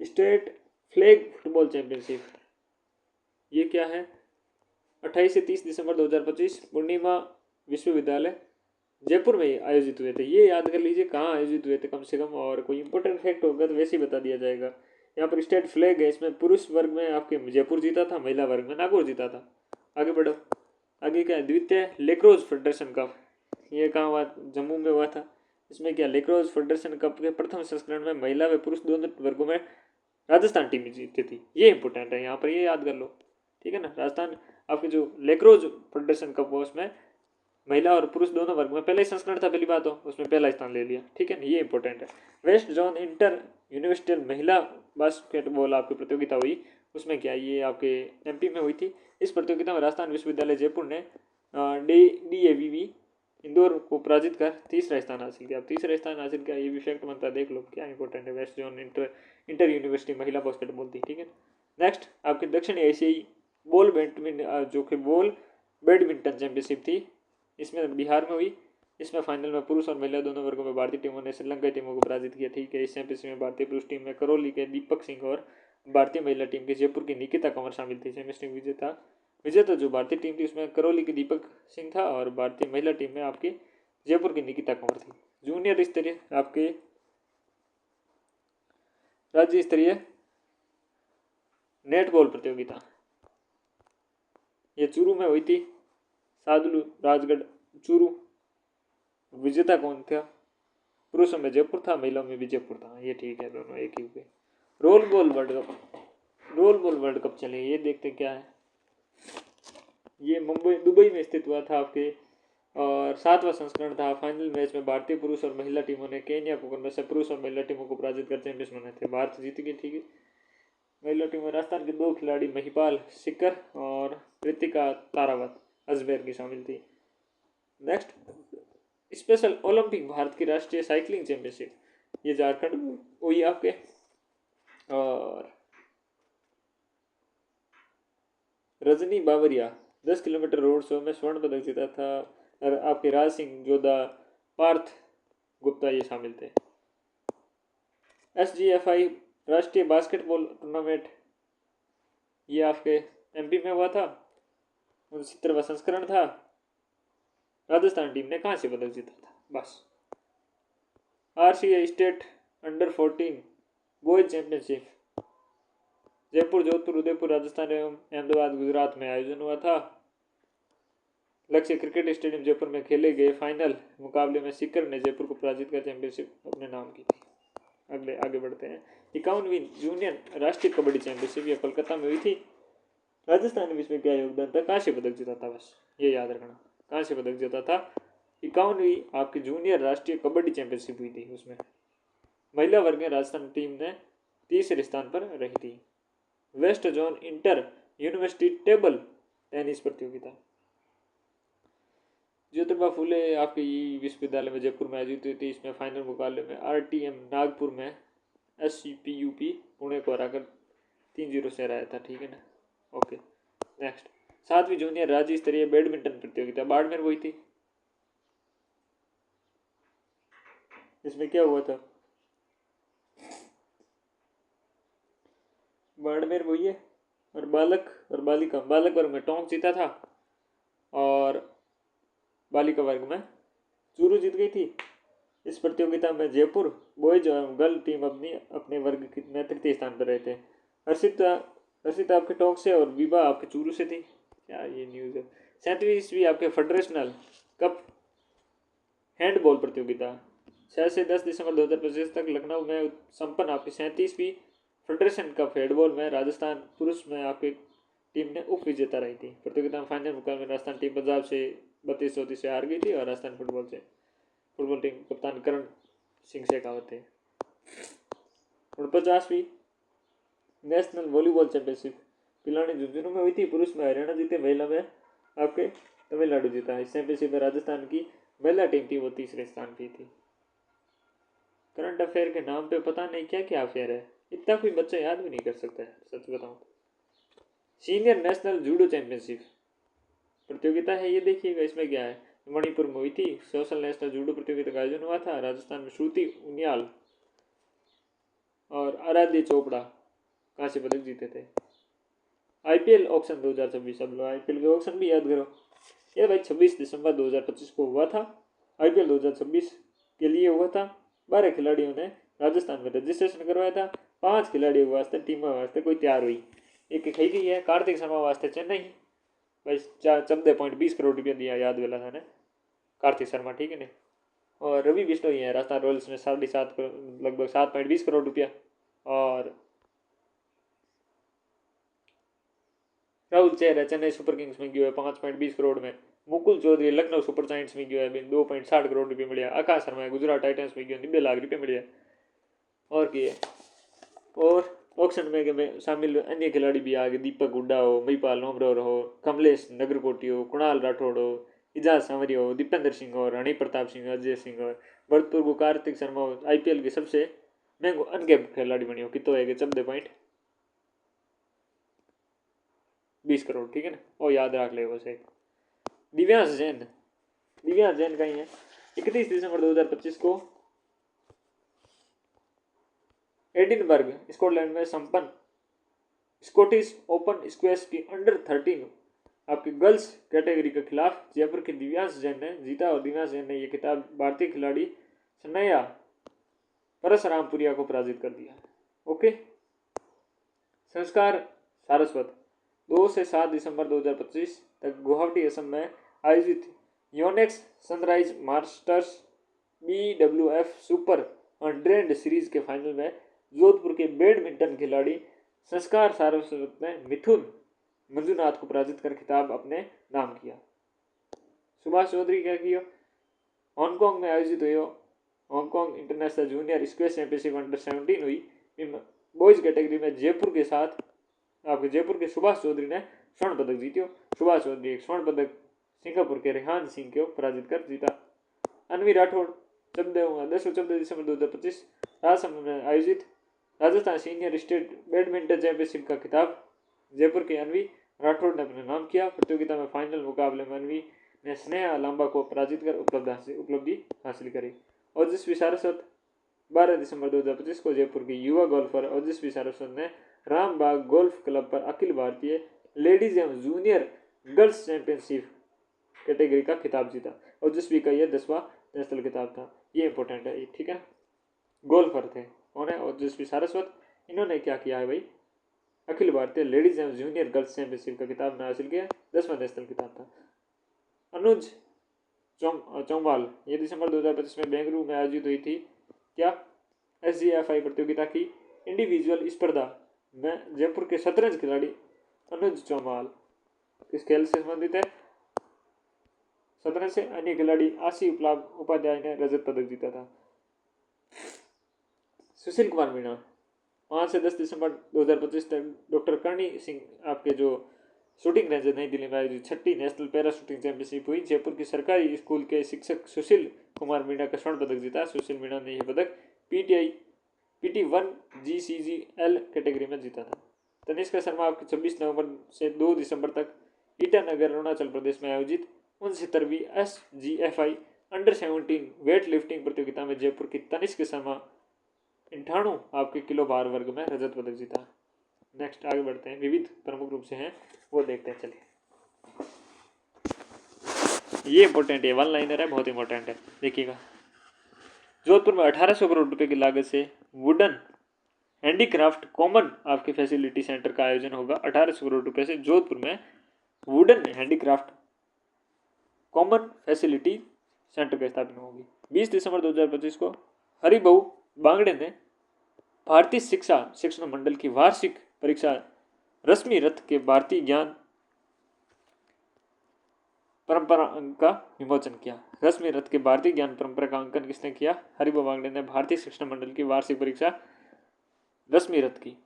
स्टेट फ्लैग फुटबॉल चैंपियनशिप, ये क्या है? 28 से 30 दिसंबर 2025 पूर्णिमा विश्वविद्यालय जयपुर में आयोजित हुए थे। ये याद कर लीजिए कहाँ आयोजित हुए थे कम से कम, और कोई इंपॉर्टेंट फैक्ट होगा तो वैसे ही बता दिया जाएगा। यहाँ पर स्टेट फ्लैग है, इसमें पुरुष वर्ग में आपके जयपुर जीता था, महिला वर्ग में नागौर जीता था। आगे बढ़ो। आगे क्या है, द्वितीय लेक्रोज फेडरेशन कप, ये कहाँ हुआ, जम्मू में हुआ था। इसमें क्या, लेक्रोज फेडरेशन कप के प्रथम संस्करण में महिला व पुरुष दोनों वर्गों में राजस्थान टीम जीती थी। ये इंपॉर्टेंट है, यहाँ पर ये याद कर लो, ठीक है ना। राजस्थान आपके जो लेक्रोज फेडरेशन कप हुआ उसमें महिला और पुरुष दोनों वर्ग में पहला ही संस्करण था, पहली बात हो, उसमें पहला स्थान ले लिया, ठीक है ना, ये इंपॉर्टेंट है। वेस्ट जोन इंटर यूनिवर्सिटी महिला बास्केटबॉल आपकी प्रतियोगिता हुई, उसमें क्या, ये आपके एमपी में हुई थी। इस प्रतियोगिता में राजस्थान विश्वविद्यालय जयपुर ने DAVV इंदौर को पराजित कर तीसरा स्थान हासिल किया। अब तीसरा स्थान हासिल किया, ये भी फैक्ट बनता है, देख लो क्या इंपॉर्टेंट है। वेस्ट जोन इंटर यूनिवर्सिटी महिला बास्केटबॉल थी, ठीक है। नेक्स्ट आपकी दक्षिण एशियाई बॉल बैडमिंटन जो कि बॉल बैडमिंटन चैंपियनशिप थी, इसमें बिहार में हुई। इसमें फाइनल में पुरुष और महिला दोनों वर्गों में भारतीय टीमों ने श्रीलंका टीमों को पराजित किया, ठीक है। इस चैंपियनशिप में भारतीय पुरुष टीम में करौली के दीपक सिंह और भारतीय महिला टीम के जयपुर की निकिता कंवर शामिल थी। चैंपियनशिप विजेता जो भारतीय टीम थी उसमें करौली की दीपक सिंह था और भारतीय महिला टीम में आपकी जयपुर की निकिता कंवर थी। जूनियर स्तरीय आपके राज्य स्तरीय नेटबॉल प्रतियोगिता ये चूरू में हुई थी, सादुलू राजगढ़ चूरू। विजेता कौन था, पुरुषों में जयपुर था, महिलाओं में भी जयपुर था, ये ठीक है, दोनों एक ही हुए। रोल बॉल वर्ल्ड कप चले, ये देखते क्या है। ये दुबई में स्थित हुआ था आपके, और 7वां संस्करण था। फाइनल मैच में भारतीय पुरुष और महिला टीमों ने केन्या को क्रमशः पुरुष और महिला टीमों को पराजित कर चैंपियंस बने थे। भारत जीत गई, ठीक है। महिला टीम में राजस्थान के 2 खिलाड़ी महिपाल सिकर और कृतिका तारावत अजमेर की शामिल थी। नेक्स्ट स्पेशल ओलंपिक भारत की राष्ट्रीय साइकिलिंग चैंपियनशिप, ये झारखंड में हुई आपके। और Rajni Bawaria 10 kilometre road show में स्वर्ण पदक जीता था, और आपके राज सिंह जोधा, पार्थ गुप्ता ये शामिल थे। SGFI राष्ट्रीय बास्केटबॉल टूर्नामेंट, ये आपके MP में हुआ था, 69वां संस्करण था। राजस्थान टीम ने कहाँ से पदक जीता था, बस। RCA state under 14 boys championship Jaipur, Jodhpur, Udaipur Rajasthan एवं अहमदाबाद गुजरात में आयोजन हुआ था। लक्ष्य क्रिकेट स्टेडियम जयपुर में खेले गए फाइनल मुकाबले में सीकर ने जयपुर को पराजित कर चैंपियनशिप अपने नाम की थी। आगे बढ़ते हैं। 51वीं जूनियर राष्ट्रीय कबड्डी चैंपियनशिप ये कोलकाता में हुई थी। राजस्थान में इसमें क्या योगदान था, कांस्य पदक जीता था, बस ये याद रखना, कांस्य पदक जीता था। 51वीं आपकी जूनियर राष्ट्रीय कबड्डी चैंपियनशिप हुई थी, उसमें महिला वर्ग में राजस्थान टीम ने तीसरे स्थान पर रही थी। West zone inter university table tennis प्रतियोगिता ज्योतिबा फूले आपके विश्वविद्यालय में जयपुर में आयोजित हुई थी। इसमें फाइनल मुकाबले में RTM नागपुर में SCPUP पुणे को हराकर 3-0 से हराया था, ठीक है ना। ओके, नेक्स्ट 7वीं जूनियर राज्य स्तरीय बैडमिंटन प्रतियोगिता बाड़मेर हुई थी। इसमें क्या हुआ था, बाड़मेर हुई है, और बालक और बालिका, बालक वर्ग में टोंक जीता था और बालिका वर्ग में चूरू जीत गई थी। इस प्रतियोगिता में जयपुर बॉयज और गर्ल टीम अपने वर्ग में तृतीय स्थान पर रहे थे। हर्षिता आपके टोंक से और विभा आपके चूरू से थी। क्या ये न्यूज़ है। 37वीं आपके फेडरेशनल कप हैंडबॉल प्रतियोगिता 6 से 10 दिसंबर 2025 तक लखनऊ में संपन्न आपकी 37वीं फेडरेशन कप हैंडबॉल में राजस्थान पुरुष में आपकी टीम ने उप विजेता रही थी। प्रतियोगिता में फाइनल मुकाबले में राजस्थान टीम पंजाब से 32-34 से हार गई थी, और राजस्थान फुटबॉल टीम कप्तान करण सिंह शेखावत थे। 49वीं national volleyball championship Pilani Jhunjhunu में हुई थी। पुरुष में हरियाणा जीते, महिला में आपके तमिलनाडु जीता। इस चैंपियनशिप में राजस्थान की महिला टीम थी, वो तीसरे स्थान पर थी। करंट अफेयर के नाम पे पता नहीं क्या क्या अफेयर है, इतना कोई बच्चा याद भी नहीं कर सकता है, सच बताऊं। सीनियर नेशनल जूडो चैंपियनशिप प्रतियोगिता है, ये देखिएगा इसमें क्या है। मणिपुर में हुई थी। सोशल नेशनल जूडो प्रतियोगिता का आयोजन हुआ था। राजस्थान में श्रुति उनियाल और आराध्य चोपड़ा कांस्य पदक जीते थे। IPL ऑक्शन 2026, अब लोग IPL के ऑक्शन भी याद करो। ये भाई 26 दिसंबर 2025 को हुआ था। IPL 2026 के लिए हुआ था। 12 खिलाड़ियों ने राजस्थान में रजिस्ट्रेशन करवाया था। 5 खिलाड़ियों वास्ते टीम वास्ते कोई तैयार हुई। एक है कार्तिक शर्मा वास्ते चेन्नई, भाई 14.20 करोड़ दिया, याद वाला था ना, कार्तिक शर्मा, ठीक है ना। और रवि बिश्नोई है राजस्थान रॉयल्स में 7.5 लगभग 7.20 करोड़। और राहुल चहर है चेन्नई सुपर किंग्स में गयो है 5.20 करोड़ में। मुकुल चौधरी लखनऊ सुपर जायंट्स में गयो है 2.60 करोड़ मिले। आकाश शर्मा है गुजरात टाइटन्स में गयो 90 लाख मिले। और किए और ऑक्शन में शामिल अन्य खिलाड़ी भी आ गए, दीपक हुड्डा हो, महिपाल नोमरोर हो, कमलेश नगरकोटी हो, कुणाल राठौड़ हो, इजाज सांवरिया हो, दीपेंद्र सिंह हो, रानी प्रताप सिंह, अजय सिंह और भरतपुर को कार्तिक शर्मा हो। IPL के सबसे महंगो अनकैप्ड खिलाड़ी बनी हो, कितो है 14.20 करोड़, ठीक है ना। और याद रख ले वैसे। दिव्यांश जैन का ही है। 31 दिसंबर 2025 को एडिनबर्ग स्कॉटलैंड में संपन्न स्कॉटिश ओपन स्क्वैश की अंडर 13 आपकी गर्ल्स कैटेगरी के खिलाफ जयपुर के दिव्यांश जैन ने जीता। और दिव्यांश जैन ने यह खिताब भारतीय खिलाड़ी सनैया परसरामपुरिया को पराजित कर दिया। ओके। संस्कार सारस्वत 2 से 7 दिसंबर 2025 तक गुवाहाटी असम में आयोजित Yonex sunrise masters BWF super 100 series के फाइनल में जोधपुर के बैडमिंटन खिलाड़ी संस्कार सारस्वत ने मिथुन मंजुनाथ को पराजित कर खिताब अपने नाम किया। सुभाष चौधरी क्या किया, हांगकांग में आयोजित हुई Hong Kong international junior squash championship under 17 हुई। बॉयज कैटेगरी में जयपुर के सुभाष चौधरी ने स्वर्ण पदक जीतो। सुभाष चौधरी एक स्वर्ण पदक सिंगापुर के रेहान सिंह को पराजित कर जीता। अनवी राठौड़ 10-14 दिसंबर 2025 राजसमंद में आयोजित Rajasthan senior state badminton championship का खिताब जयपुर के अनवी राठौड़ ने अपने नाम किया। प्रतियोगिता में फाइनल मुकाबले में अनवी ने स्नेहा लांबा को पराजित कर उपलब्धि हासिल करी। ओजस्वी सारस्वत 12 दिसंबर 2025 को जयपुर की युवा गोल्फर ओजस्वी सारस्वत ने रामबाग गोल्फ क्लब पर अखिल भारतीय लेडीज एवं जूनियर गर्ल्स चैंपियनशिप कैटेगरी का खिताब जीता। ओजस्वी का यह 10वां नेशनल खिताब था। ये इंपॉर्टेंट है, ठीक है। गोल्फर थे कौन है, ओजस्वी सारस्वत। इन्होंने क्या किया है भाई, अखिल भारतीय लेडीज एवं जूनियर गर्ल्स चैंपियनशिप का खिताब हासिल किया, 10वां नेशनल खिताब था। अनुज चौमाल ये दिसंबर 2025 में बेंगलुरु में आयोजित हुई थी क्या SGFI प्रतियोगिता की इंडिविजुअल स्पर्धा में जयपुर के शतरंज खिलाड़ी अनुज चौमाल किस खेल से संबंधित है, शतरंज से। अन्य खिलाड़ी आशी उपाध्याय ने रजत पदक जीता था। सुशील कुमार मीणा 5 से 10 दिसंबर 2025 तक डॉक्टर करणी सिंह आपके जो शूटिंग रेंज नई दिल्ली में आयोजित 6ठी नेशनल पैरा शूटिंग चैंपियनशिप हुई। जयपुर की सरकारी स्कूल के शिक्षक सुशील कुमार मीणा का स्वर्ण पदक जीता। सुशील मीणा ने यह पदक PT1 GCGL कैटेगरी में जीता था। तनिष्का शर्मा आपके 26 नवंबर से 2 दिसंबर तक ईटानगर अरुणाचल प्रदेश में आयोजित 69वीं SGFI अंडर 17 वेट लिफ्टिंग प्रतियोगिता में जयपुर की तनिष्का शर्मा 98 आपके किलो भार वर्ग में रजत पदक जीता। नेक्स्ट आगे बढ़ते हैं, विविध प्रमुख रूप से हैं वो देखते हैं। चलिए ये इंपॉर्टेंट है, वन लाइनर है, बहुत इंपॉर्टेंट है, देखिएगा। जोधपुर में 1800 करोड़ रुपए की लागत से वुडन हैंडीक्राफ्ट कॉमन आपके फैसिलिटी सेंटर का आयोजन होगा। 1800 करोड़ रुपए से जोधपुर में wooden handicraft common facility centre की स्थापना होगी। 20 दिसंबर 2025 को हरिबहू बांगड़े ने भारतीय शिक्षण मंडल की वार्षिक परीक्षा रश्मि रथ के भारतीय ज्ञान परंपरा अंक का विमोचन किया। रश्मि रथ के भारतीय ज्ञान परंपरा का अंकन किसने किया, हरिबहू बांगड़े ने भारतीय शिक्षण मंडल की वार्षिक परीक्षा रश्मि रथ की।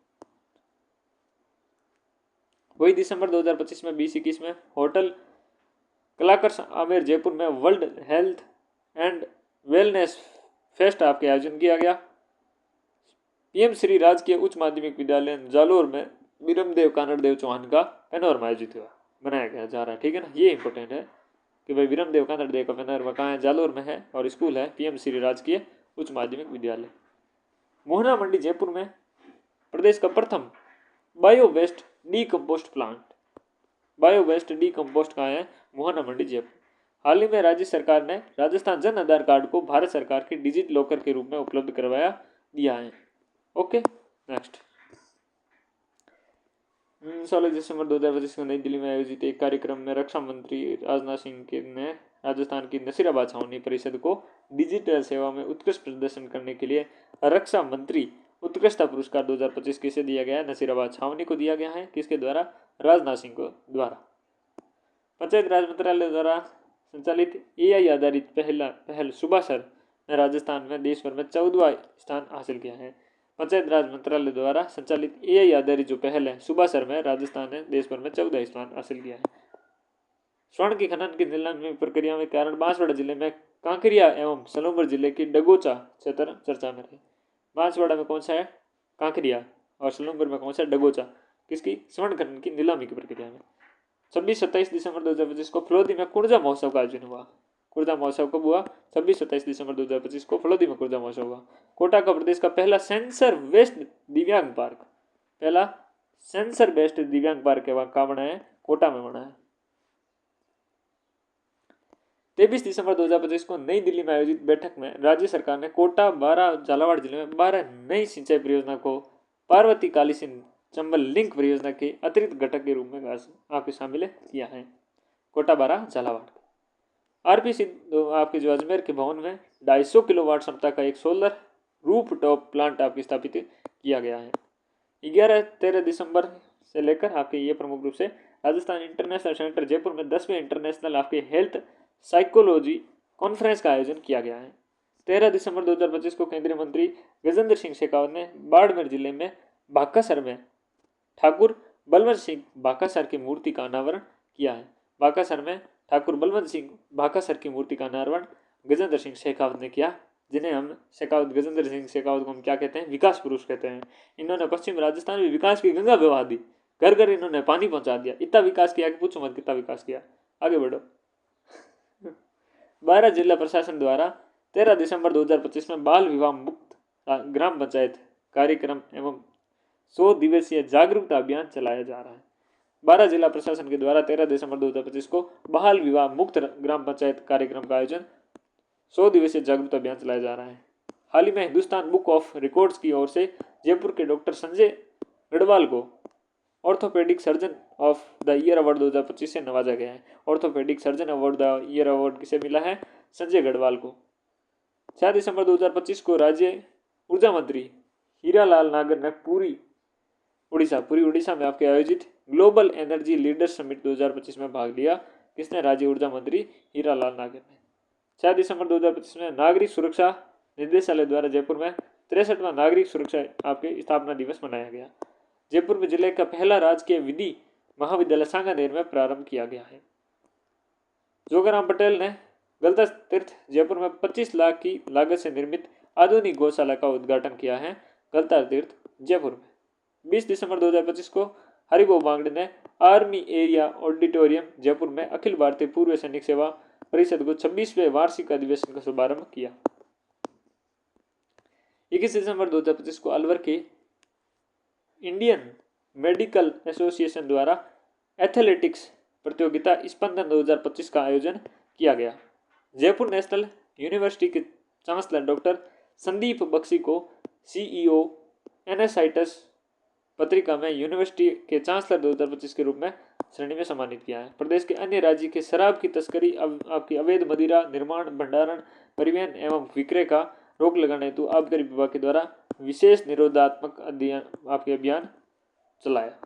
वही दिसंबर 2025 में 2021 में होटल कलाकर्स आमेर जयपुर में world health and wellness fest आपके आयोजन किया गया। PM श्री राजकीय उच्च माध्यमिक विद्यालय जालोर में विरमदेव कानड़देव चौहान का पैनोरमा आयोजित हुआ, बनाया गया जा रहा है, ठीक है ना। ये इंपॉर्टेंट है कि भाई विरमदेव कानड़देव का पैनोरमा कहाँ है, जालोर में है, और स्कूल है PM श्री राजकीय उच्च माध्यमिक विद्यालय। मोहना मंडी जयपुर में प्रदेश का प्रथम bio waste decompost plant, bio waste decompost कहाँ है, मोहना मंडी जयपुर। हाल ही में राज्य सरकार ने राजस्थान जन आधार कार्ड को भारत सरकार के डिजिटल लॉकर के रूप में उपलब्ध करवाया दिया है। ओके, नेक्स्ट 16 दिसंबर 2025 को नई दिल्ली में आयोजित एक कार्यक्रम में रक्षा मंत्री राजनाथ सिंह ने राजस्थान की नसीराबाद छावनी परिषद को डिजिटल सेवा में उत्कृष्ट प्रदर्शन करने के लिए रक्षा मंत्री उत्कृष्टता पुरस्कार 2025 किसे दिया गया है? नसीराबाद छावनी को दिया गया है। किसके द्वारा? राजनाथ सिंह को द्वारा। पंचायत राज मंत्रालय द्वारा संचालित AI आधारित पहल सुबासर ने राजस्थान में देश भर में 14वां स्थान हासिल किया है। पंचायत राज मंत्रालय द्वारा संचालित AI आधारित जो पहल है सुबासर में राजस्थान ने देश भर में 14वां स्थान हासिल किया है। स्वर्ण की खनन की नीलामी प्रक्रिया में कारण बांसवाड़ा जिले में कांकरिया एवं सलूंबर जिले की डगोचा क्षेत्र चर्चा में रहे। बांसवाड़ा में कौन सा है? कांकरिया, और सलूंबर में कौन सा? डगोचा। किसकी? स्वर्ण खनन की नीलामी की प्रक्रिया में। 26-27 दिसंबर 2025 को फलोदी में कुर्जा महोत्सव का आयोजन हुआ। कुर्जा महोत्सव कब हुआ? 26-27 दिसंबर 2025 को फलोदी में कुर्जा महोत्सव हुआ। कोटा का प्रदेश का पहला सेंसर बेस्ड दिव्यांग पार्क, पहला सेंसर बेस्ड दिव्यांग पार्क कहाँ बना है? कोटा में बना है। 23 दिसंबर 2025 को नई दिल्ली में आयोजित बैठक में राज्य सरकार ने कोटा, बारा, झालावाड़ जिले में 12 नई सिंचाई परियोजना को पार्वती कालीसिंध चंबल लिंक परियोजना के अतिरिक्त घटक के रूप में आपके शामिल किया है। कोटा, बारा, झालावाड़। RP सिंधु आपके जो अजमेर के भवन में 250 किलोवाट क्षमता का एक सोलर रूफ टॉप प्लांट आपकी स्थापित किया गया है। 11-13 दिसंबर से लेकर आपके ये प्रमुख रूप से राजस्थान इंटरनेशनल सेंटर जयपुर में 10वें इंटरनेशनल आपके हेल्थ साइकोलॉजी कॉन्फ्रेंस का आयोजन किया गया है। 13 दिसंबर 2025 को केंद्रीय मंत्री गजेंद्र सिंह शेखावत ने बाड़मेर जिले में बाकासर में ठाकुर बलवंत सिंह बाकासर की मूर्ति का अनावरण किया है। बाकासर में ठाकुर बलवंत सिंह बाकासर की मूर्ति का अनावरण गजेंद्र सिंह शेखावत ने किया, जिन्हें हम गजेंद्र सिंह शेखावत को हम क्या कहते हैं? विकास पुरुष कहते हैं। इन्होंने पश्चिम राजस्थान में विकास की गंगा बहा दी, घर घर इन्होंने पानी पहुंचा दिया। इतना विकास किया कि पूछो मत कितना विकास किया। आगे बढ़ो। 12 जिला प्रशासन द्वारा 13 दिसंबर 2025 में बाल विवाह मुक्त ग्राम पंचायत कार्यक्रम एवं 100 दिवसीय जागरूकता अभियान चलाया जा रहा है। 12 जिला प्रशासन के द्वारा 13 दिसंबर 2025 को बाल विवाह मुक्त ग्राम पंचायत कार्यक्रम का आयोजन 100 दिवसीय जागरूकता अभियान चलाया जा रहा है। हाल ही में हिंदुस्तान बुक ऑफ रिकॉर्ड्स की ओर से जयपुर के डॉक्टर संजय गढ़वाल को orthopaedic surgeon of the year award 2025 से नवाजा गया है। Orthopaedic surgeon award the year award किसे मिला है? संजय गढ़वाल को। 6 दिसंबर 2025 को राज्य ऊर्जा मंत्री हीरालाल नागर ने पूरी उड़ीसा में आपके आयोजित ग्लोबल एनर्जी लीडर समिट 2025 में भाग लिया। किसने? राज्य ऊर्जा मंत्री हीरालाल नागर ने। 6 दिसंबर 2025 में नागरिक सुरक्षा निदेशालय द्वारा जयपुर में 63वां नागरिक सुरक्षा आपके स्थापना दिवस मनाया गया। जयपुर में जिले का पहला राजकीय विधि महाविद्यालय सांगानेर में प्रारंभ किया गया है। जोगाराम पटेल ने गलता तीर्थ जयपुर में 25 लाख की लागत से निर्मित आधुनिक गौशाला का उद्घाटन किया है। गलता तीर्थ जयपुर में। 20 दिसंबर 2025 को हरिबो बांगड़े ने आर्मी एरिया ऑडिटोरियम जयपुर में अखिल भारतीय पूर्व सैनिक सेवा परिषद को 26वें वार्षिक अधिवेशन का शुभारंभ किया। 21 दिसंबर 2025 को अलवर के इंडियन मेडिकल एसोसिएशन द्वारा एथलेटिक्स प्रतियोगिता स्पंदन 2025 का आयोजन किया गया। जयपुर नेशनल यूनिवर्सिटी के चांसलर डॉक्टर संदीप बख्शी को CEO NSITS पत्रिका में यूनिवर्सिटी के चांसलर 2025 के रूप में श्रेणी में सम्मानित किया है। प्रदेश के अन्य राज्य के शराब की तस्करी आपकी अवैध मदिरा निर्माण, भंडारण, परिवहन एवं विक्रय का रोक लगाने हेतु आबकारी विभाग के द्वारा विशेष निरोधात्मक अभियान चलाया।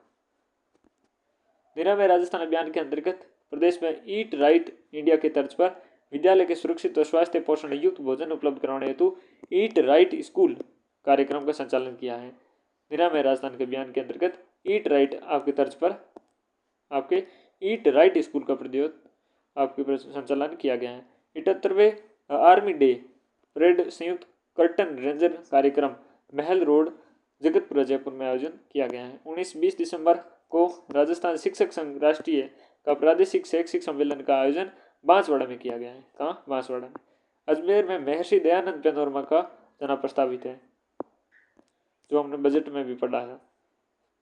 निरामय राजस्थान अभियान के अंतर्गत प्रदेश में ईट राइट इंडिया के तर्ज पर विद्यालय के सुरक्षित और स्वास्थ्य पोषण युक्त भोजन उपलब्ध कराने हेतु ईट राइट स्कूल कार्यक्रम का संचालन किया है। निरामय राजस्थान के अभियान के अंतर्गत ईट राइट आपके तर्ज पर आपके ईट राइट स्कूल का आपके संचालन किया गया है। 78वें आर्मी डे परेड संयुक्त कर्टन रेंजर कार्यक्रम महल रोड जगतपुरा जयपुर में आयोजन किया गया है। 19-20 दिसंबर को राजस्थान शिक्षक संघ राष्ट्रीय का प्रादेशिक शैक्षिक सम्मेलन का आयोजन बांसवाड़ा में किया गया है। कहाँ? बांसवाड़ा में। अजमेर में महर्षि दयानंद पैनोरमा का जन्म प्रस्तावित है, जो हमने बजट में भी पढ़ा है।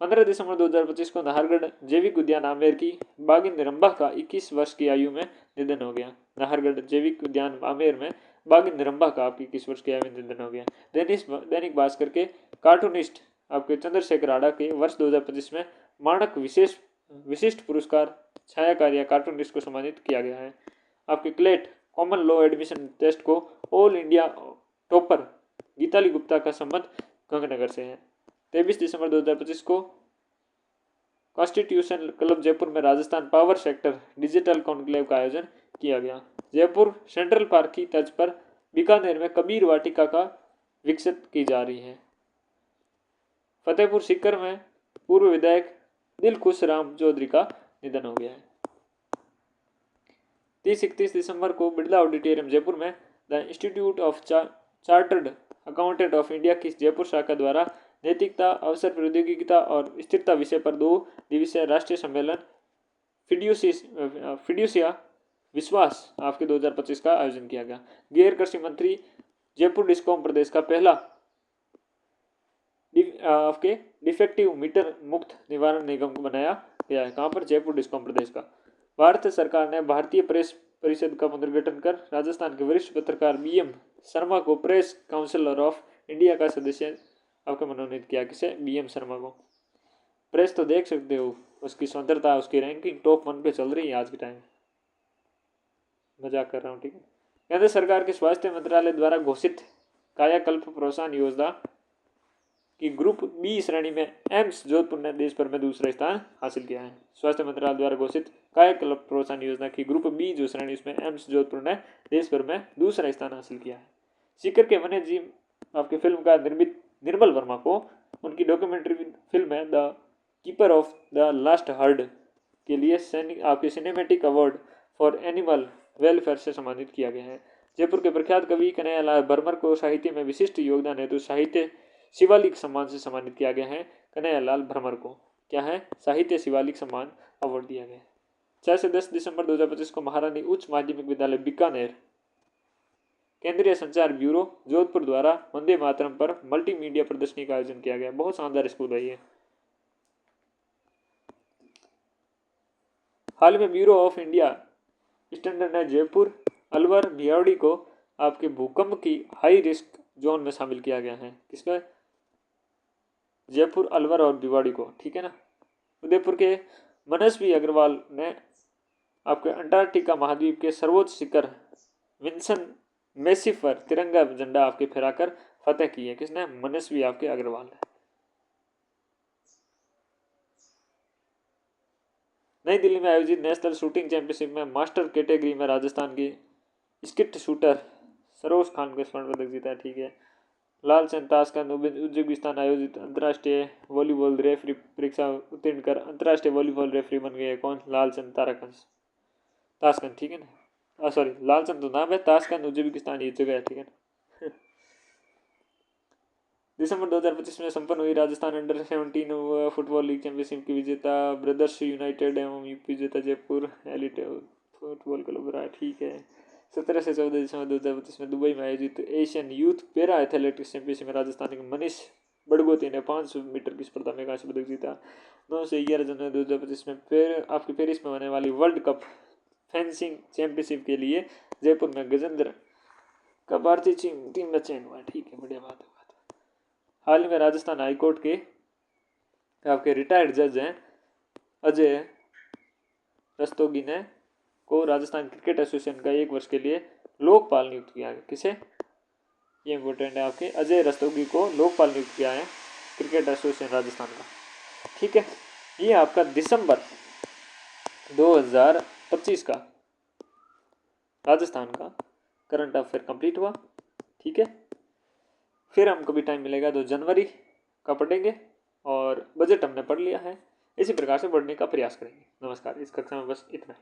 15 दिसंबर 2025 को नाहरगढ़ जैविक उद्यान आमेर की बागिन निरंबा का 21 वर्ष की आयु में निधन हो गया। नाहरगढ़ जैविक उद्यान आमेर में बागिन निरंबा का आपकी 21 वर्ष की आयु में निधन हो गया। दैनिक भास्कर के कार्टूनिस्ट आपके चंद्रशेखर आड़ा के वर्ष 2025 में मानक विशिष्ट पुरस्कार छायाकार या कार्टूनिस्ट को सम्मानित किया गया है। आपके CLAT common law admission test को all India topper Geetali Gupta का संबंध गंगानगर से है। 23 दिसंबर 2025 को कॉन्स्टिट्यूशन क्लब जयपुर में Rajasthan power sector digital conclave का आयोजन किया गया। जयपुर सेंट्रल पार्क की तर्ज पर बीकानेर में कबीर वाटिका का विकसित की जा रही है। फतेहपुर सीकर में पूर्व विधायक दिलखुश राम चौधरी का निधन हो गया है। 30-31 दिसंबर को बिरला ऑडिटोरियम जयपुर में the institute of chartered accountant of India की जयपुर शाखा द्वारा नैतिकता, अवसर प्रौद्योगिकता और स्थिरता विषय पर 2 दिवसीय राष्ट्रीय सम्मेलन फिड्यूसिया विश्वास आपके 2025 का आयोजन किया गया। गैर कृषि मंत्री जयपुर डिस्कॉम प्रदेश का पहला आपके डिफेक्टिव मीटर मुक्त निवारण निगम को बनाया गया है। कहाँ पर? जयपुर डिस्कॉम प्रदेश का। भारत सरकार ने भारतीय प्रेस परिषद का पुनर्गठन कर राजस्थान के वरिष्ठ पत्रकार BM शर्मा को प्रेस काउंसिलर ऑफ इंडिया का सदस्य आपको मनोनीत किया। किसे? BM शर्मा को। प्रेस तो देख सकते हो, उसकी स्वतंत्रता, उसकी रैंकिंग टॉप 1 पे चल रही है आज के टाइम। मजाक कर रहा हूँ, ठीक है। केंद्र सरकार के स्वास्थ्य मंत्रालय द्वारा घोषित कायाकल्प प्रोत्साहन योजना की ग्रुप बी श्रेणी में एम्स जोधपुर ने देश भर में दूसरा स्थान हासिल किया है। स्वास्थ्य मंत्रालय द्वारा घोषित कायाकल्प प्रोत्साहन योजना की ग्रुप बी जो श्रेणी, उसमें एम्स जोधपुर ने देश भर में दूसरा स्थान हासिल किया है। सीकर के वन्य जीव आपके फिल्म का निर्मित निर्मल वर्मा को उनकी डॉक्यूमेंट्री फिल्म है the keeper of the last heard के लिए आपके cinematic award for animal welfare से सम्मानित किया गया है। जयपुर के प्रख्यात कवि कन्हैयालाल भरमर को साहित्य में विशिष्ट योगदान हेतु साहित्य शिवालिक सम्मान से सम्मानित किया गया है। कन्हैयालाल भरमर को क्या है? साहित्य शिवालिक सम्मान अवार्ड दिया गया है। 6 से 10 दिसंबर 2025 को महारानी उच्च माध्यमिक विद्यालय बीकानेर केंद्रीय संचार ब्यूरो जोधपुर द्वारा वंदे मातरम पर मल्टीमीडिया प्रदर्शनी का आयोजन किया गया। बहुत शानदार स्कूल है ये। हाल में ब्यूरो ऑफ इंडिया स्टैंडर्ड ने जयपुर, अलवर, भिवाड़ी को आपके भूकंप की हाई रिस्क जोन में शामिल किया गया है। किसमें? जयपुर, अलवर और भिवाड़ी को, ठीक है ना। उदयपुर के मनस्वी अग्रवाल ने आपके अंटार्कटिका महाद्वीप के सर्वोच्च शिखर विंसन मेसिफ पर तिरंगा झंडा आपके फहराकर फतेह की है। किसने? मनस्वी आपके अग्रवाल है। नई दिल्ली में आयोजित नेशनल शूटिंग चैंपियनशिप में मास्टर कैटेगरी में राजस्थान की स्किट शूटर सरोज खान को स्वर्ण पदक जीता, ठीक है। लालचंद ताशकंद उज्बेकिस्तान आयोजित अंतर्राष्ट्रीय वॉलीबॉल रेफरी परीक्षा उत्तीर्ण कर अंतर्राष्ट्रीय वॉलीबॉल रेफरी बन गए। कौन? लालचंद ताशकंद, ठीक है ना। सॉरी, लालचंद तो नाम है, ताशकंद उज्बेकिस्तान ये जगह है, ठीक है ना। दिसंबर 2025 में संपन्न हुई Rajasthan under 17 football league championship की विजेता ब्रदर्स यूनाइटेड एवं यूपी विजेता जयपुर एलिट फुटबॉल क्लब रहा, ठीक है। 17 से 14 दिसंबर 2025 में दुबई में आयोजित Asian youth para athletics championship में राजस्थान के मनीष बड़गोती ने 500 मीटर की स्पर्धा में कांस्य पदक जीता। 9 से 11 जनवरी 2025 में आपके पेरिस में होने वाली वर्ल्ड कप फेंसिंग चैंपियनशिप के लिए जयपुर में गजेंद्र का भारतीय टीम में चयन हुआ, ठीक है, बढ़िया बात है। हाल ही में राजस्थान हाईकोर्ट के आपके रिटायर्ड जज हैं अजय रस्तोगी ने को राजस्थान क्रिकेट एसोसिएशन का 1 वर्ष के लिए लोकपाल नियुक्त किया है। किसे? ये इंपॉर्टेंट है, आपके अजय रस्तोगी को लोकपाल नियुक्त किया है क्रिकेट एसोसिएशन राजस्थान का, ठीक है। ये आपका दिसंबर 2025 का राजस्थान का करंट अफेयर कंप्लीट हुआ, ठीक है। फिर हम कभी टाइम मिलेगा तो जनवरी का पढ़ेंगे और बजट हमने पढ़ लिया है। इसी प्रकार से पढ़ने का प्रयास करेंगे। नमस्कार। इस कक्षा में बस इतना।